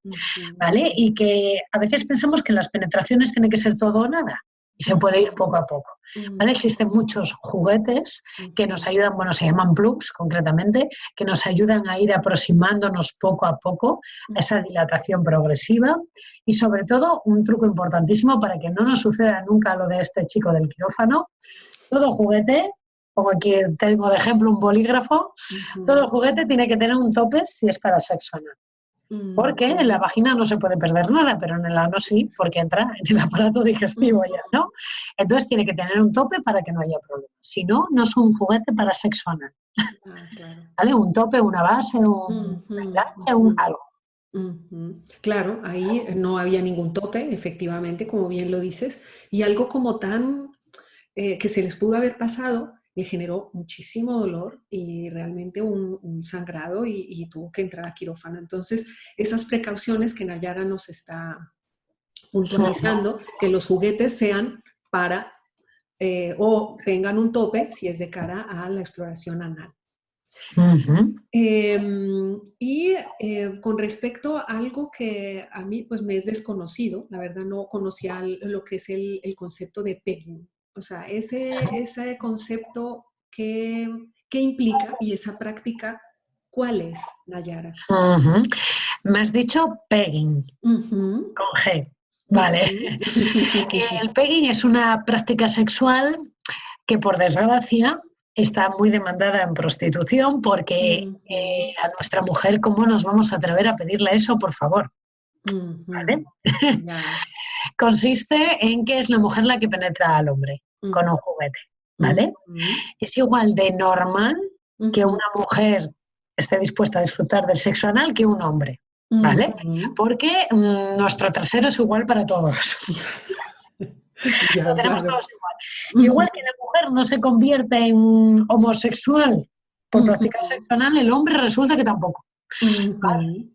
¿vale? Y que a veces pensamos que en las penetraciones tiene que ser todo o nada. Y se puede ir poco a poco. ¿Vale? Existen muchos juguetes que nos ayudan, bueno, se llaman plugs concretamente, que nos ayudan a ir aproximándonos poco a poco a esa dilatación progresiva y sobre todo un truco importantísimo para que no nos suceda nunca lo de este chico del quirófano. Todo juguete, como aquí tengo de ejemplo un bolígrafo, todo juguete tiene que tener un tope si es para sexo anal. Porque en la vagina no se puede perder nada, pero en el ano sí, porque entra en el aparato digestivo ya, ¿no? Entonces tiene que tener un tope para que no haya problema. Si no, no es un juguete para sexo anal. Claro. ¿Vale? Un tope, una base, un enganche, un algo. Claro, ahí no había ningún tope, efectivamente, como bien lo dices, y algo como tan que se les pudo haber pasado, le generó muchísimo dolor y realmente un sangrado y tuvo que entrar a quirófano. Entonces, esas precauciones que Nayara nos está puntualizando, que los juguetes sean para o tengan un tope si es de cara a la exploración anal. Con respecto a algo que a mí pues me es desconocido, la verdad no conocía lo que es el concepto de pegging. O sea, ese concepto que implica y esa práctica, ¿cuál es, Nayara? Me has dicho pegging, con G. Vale. El pegging es una práctica sexual que, por desgracia, está muy demandada en prostitución porque a nuestra mujer, ¿cómo nos vamos a atrever a pedirle eso, por favor? ¿Vale? Consiste en que es la mujer la que penetra al hombre con un juguete, ¿vale? Es igual de normal que una mujer esté dispuesta a disfrutar del sexo anal que un hombre, ¿vale? Porque nuestro trasero es igual para todos. Lo tenemos todos igual. Igual que la mujer no se convierte en homosexual por practicar sexo anal, el hombre resulta que tampoco. ¿Vale?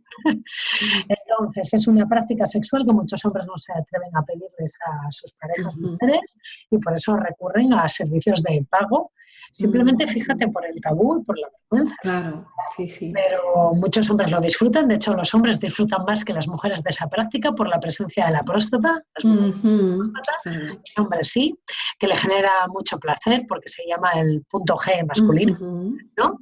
Entonces, es una práctica sexual que muchos hombres no se atreven a pedirles a sus parejas mujeres y por eso recurren a servicios de pago. Simplemente fíjate por el tabú y por la vergüenza. Claro, sí, sí. Pero muchos hombres lo disfrutan. De hecho, los hombres disfrutan más que las mujeres de esa práctica por la presencia de la próstata. Las mujeres los hombres sí, que le genera mucho placer porque se llama el punto G masculino, ¿no?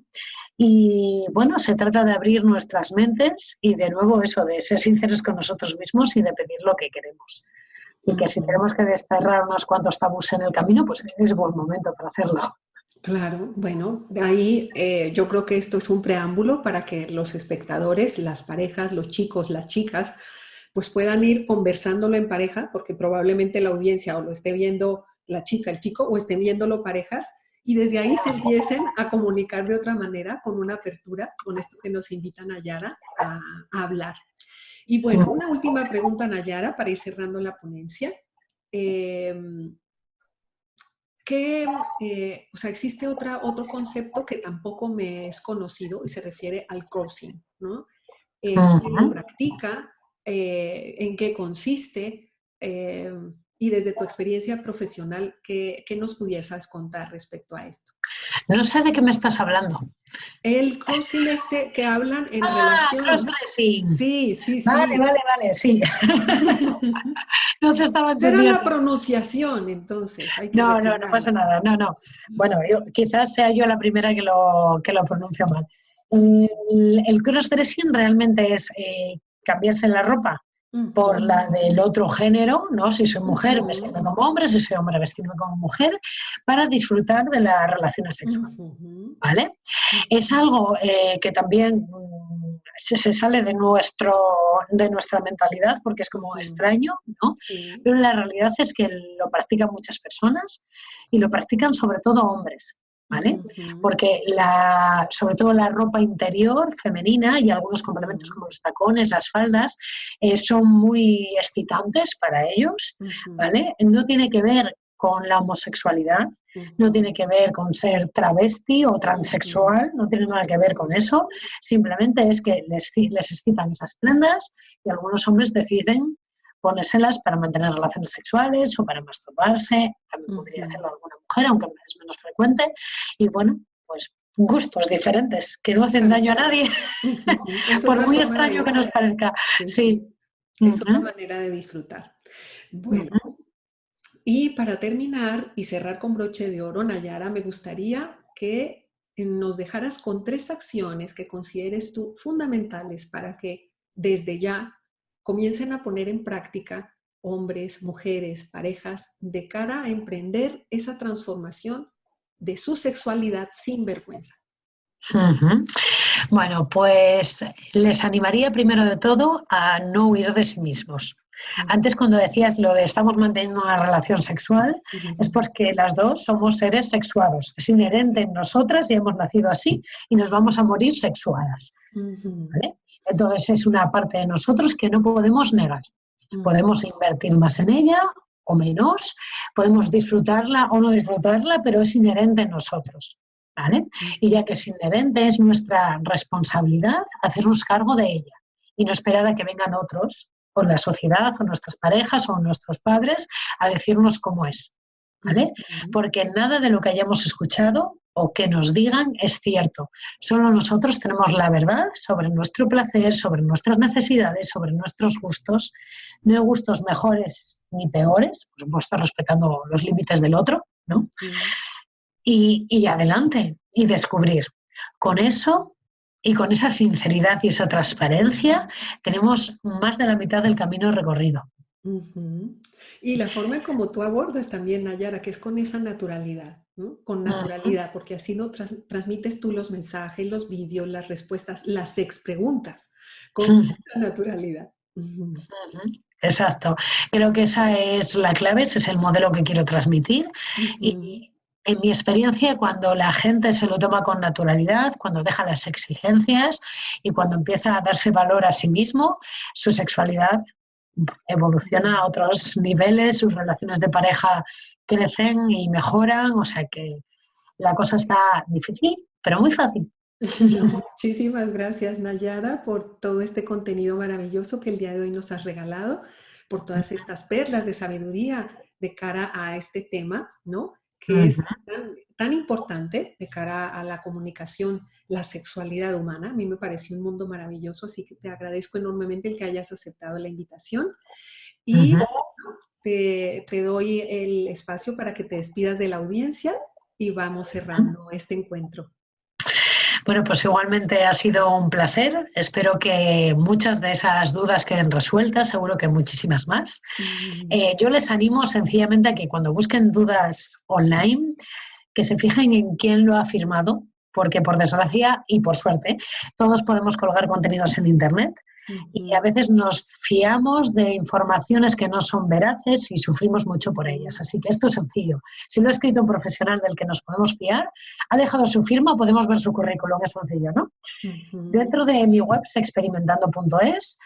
Y bueno, se trata de abrir nuestras mentes y de nuevo eso, de ser sinceros con nosotros mismos y de pedir lo que queremos. Así que si tenemos que desterrar unos cuantos tabús en el camino, pues es buen momento para hacerlo. Claro, bueno, de ahí yo creo que esto es un preámbulo para que los espectadores, las parejas, los chicos, las chicas, pues puedan ir conversándolo en pareja, porque probablemente la audiencia o lo esté viendo la chica, el chico, o estén viéndolo parejas, y desde ahí se empiecen a comunicar de otra manera, con una apertura, con esto que nos invita Nayara a hablar. Y bueno, una última pregunta, Nayara, para ir cerrando la ponencia. O sea, existe otro concepto que tampoco me es conocido y se refiere al crossing, ¿no? ¿Quién lo practica? ¿En qué consiste? Y desde tu experiencia profesional, ¿qué nos pudieras contar respecto a esto? No sé de qué me estás hablando. El crossing que hablan en relación... crossdressing. Sí, sí, sí. Vale, sí. No te estaba entendiendo. Será la pronunciación, entonces. No pasa nada, no. Bueno, quizás sea yo la primera que lo pronuncio mal. El crossdressing realmente es cambiarse la ropa por Ujú, la del otro género, ¿no? Si soy mujer, ujú, vestirme como hombre, si soy hombre, vestirme como mujer, para disfrutar de las relaciones sexuales, ujú, ¿vale? Es ujú, algo que también se sale de nuestra mentalidad porque es como ujú. extraño, ¿no? Sí. Pero la realidad es que lo practican muchas personas y lo practican sobre todo hombres, ¿vale? Ujú, Porque sobre todo la ropa interior femenina y algunos complementos ujú, como los tacones, las faldas, son muy excitantes para ellos, ujú, ¿vale? No tiene que ver con la homosexualidad, no tiene ujú, que ver con ser travesti o ujú, transexual, no tiene nada que ver con ujú, eso, simplemente es que les excitan esas prendas y algunos hombres deciden ponérselas para mantener relaciones sexuales o para masturbarse, también podría ujú, hacerlo alguna mujer, aunque es menos frecuente, y bueno, pues gustos diferentes que no hacen claro. daño a nadie, Ujú. Es por otra muy forma extraño que nos parezca. sí, Sí. sí, es otra Ujú, manera de disfrutar. Bueno, ujú. y para terminar y cerrar con broche de oro, Nayara, me gustaría que nos dejaras con 3 acciones que consideres tú fundamentales para que desde ya comiencen a poner en práctica hombres, mujeres, parejas, de cara a emprender esa transformación de su sexualidad sin vergüenza. Ujú. Bueno, pues les animaría primero de todo a no huir de sí mismos. Ujú, Antes cuando decías lo de estamos manteniendo una relación sexual, es ujú, porque las dos somos seres sexuados. Es inherente en nosotras y hemos nacido así y nos vamos a morir sexuadas, ujú, ¿vale? Entonces es una parte de nosotros que no podemos negar. ujú, Podemos invertir más en ella o menos, podemos disfrutarla o no disfrutarla, pero es inherente en nosotros, ¿vale? Y ya ujú, que es inherente, es nuestra responsabilidad hacernos cargo de ella y no esperar a que vengan otros, o la sociedad, o nuestras parejas, o nuestros padres, a decirnos cómo es, ¿vale? ujú, Porque nada de lo que hayamos escuchado o que nos digan es cierto. Solo nosotros tenemos la verdad sobre nuestro placer, sobre nuestras necesidades, sobre nuestros gustos. No hay gustos mejores ni peores, por supuesto respetando los límites del otro, ¿no? ujú. Y adelante, y descubrir. Con eso y con esa sinceridad y esa transparencia tenemos más de la mitad del camino recorrido. Ujú. Y la forma en como tú abordas también, Nayara, que es con esa naturalidad, ¿no? Con Ujú, naturalidad, porque así no transmites tú los mensajes, los vídeos, las respuestas, las ex preguntas, con ujú, mucha naturalidad. Ujú, ujú. Exacto. Creo que esa es la clave, ese es el modelo que quiero transmitir. Y ujú, en mi experiencia, cuando la gente se lo toma con naturalidad, cuando deja las exigencias y cuando empieza a darse valor a sí mismo, su sexualidad evoluciona a otros niveles, sus relaciones de pareja crecen y mejoran, o sea que la cosa está difícil, pero muy fácil. Muchísimas gracias, Nayara, por todo este contenido maravilloso que el día de hoy nos has regalado, por todas estas perlas de sabiduría de cara a este tema, ¿no? Que es Ujú, tan importante de cara a la comunicación, la sexualidad humana. A mí me pareció un mundo maravilloso, así que te agradezco enormemente el que hayas aceptado la invitación y ujú. te doy el espacio para que te despidas de la audiencia y vamos cerrando este encuentro. Bueno, pues igualmente ha sido un placer. Espero que muchas de esas dudas queden resueltas, seguro que muchísimas más. Mm. Yo les animo sencillamente a que cuando busquen dudas online, que se fijen en quién lo ha firmado, porque por desgracia y por suerte, todos podemos colgar contenidos en Internet y a Ujú, veces nos fiamos de informaciones que no son veraces y sufrimos mucho por ellas. ujú, Así que esto es sencillo. Si lo ha escrito un profesional del que nos podemos fiar, ha dejado su firma, podemos ver su currículum, es sencillo, ¿no? ujú, Dentro de mi web, sexperimentando.es,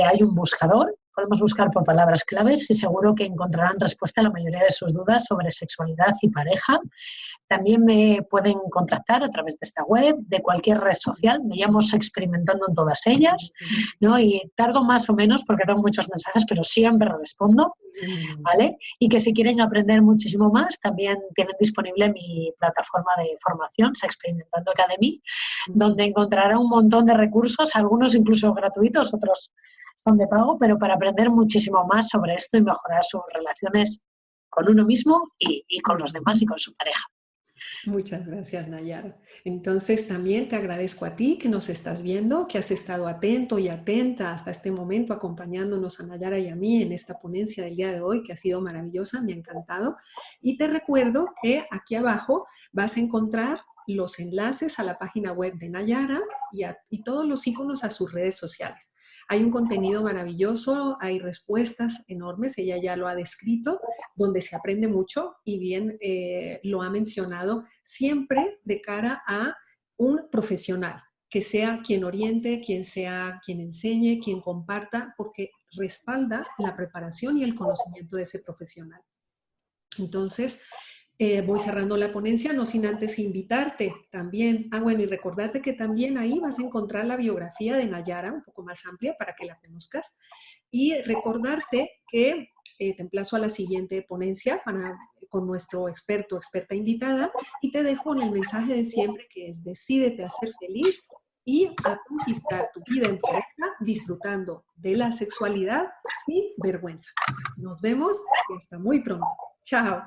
hay un buscador. Podemos buscar por palabras claves y seguro que encontrarán respuesta a la mayoría de sus dudas sobre sexualidad y pareja. También me pueden contactar a través de esta web, de cualquier red social. Me llamo Experimentando en todas ellas, ujú, ¿no? Y tardo más o menos porque tengo muchos mensajes, pero siempre respondo, ujú, ¿vale? Y que si quieren aprender muchísimo más, también tienen disponible mi plataforma de formación, Experimentando Academy, ujú. donde encontrará un montón de recursos, algunos incluso gratuitos, otros son de pago, pero para aprender muchísimo más sobre esto y mejorar sus relaciones con uno mismo y con los demás y con su pareja. Muchas gracias, Nayara. Entonces, también te agradezco a ti que nos estás viendo, que has estado atento y atenta hasta este momento, acompañándonos a Nayara y a mí en esta ponencia del día de hoy, que ha sido maravillosa, me ha encantado. Y te recuerdo que aquí abajo vas a encontrar los enlaces a la página web de Nayara y todos los iconos a sus redes sociales. Hay un contenido maravilloso, hay respuestas enormes, ella ya lo ha descrito, donde se aprende mucho y bien lo ha mencionado, siempre de cara a un profesional, que sea quien oriente, quien sea quien enseñe, quien comparta, porque respalda la preparación y el conocimiento de ese profesional. Entonces, voy cerrando la ponencia, no sin antes invitarte también. Bueno, y recordarte que también ahí vas a encontrar la biografía de Nayara, un poco más amplia para que la conozcas. Y recordarte que te emplazo a la siguiente ponencia con nuestro experto o experta invitada y te dejo en el mensaje de siempre que es decídete a ser feliz y a conquistar tu vida en pareja disfrutando de la sexualidad sin vergüenza. Nos vemos y hasta muy pronto. Chao.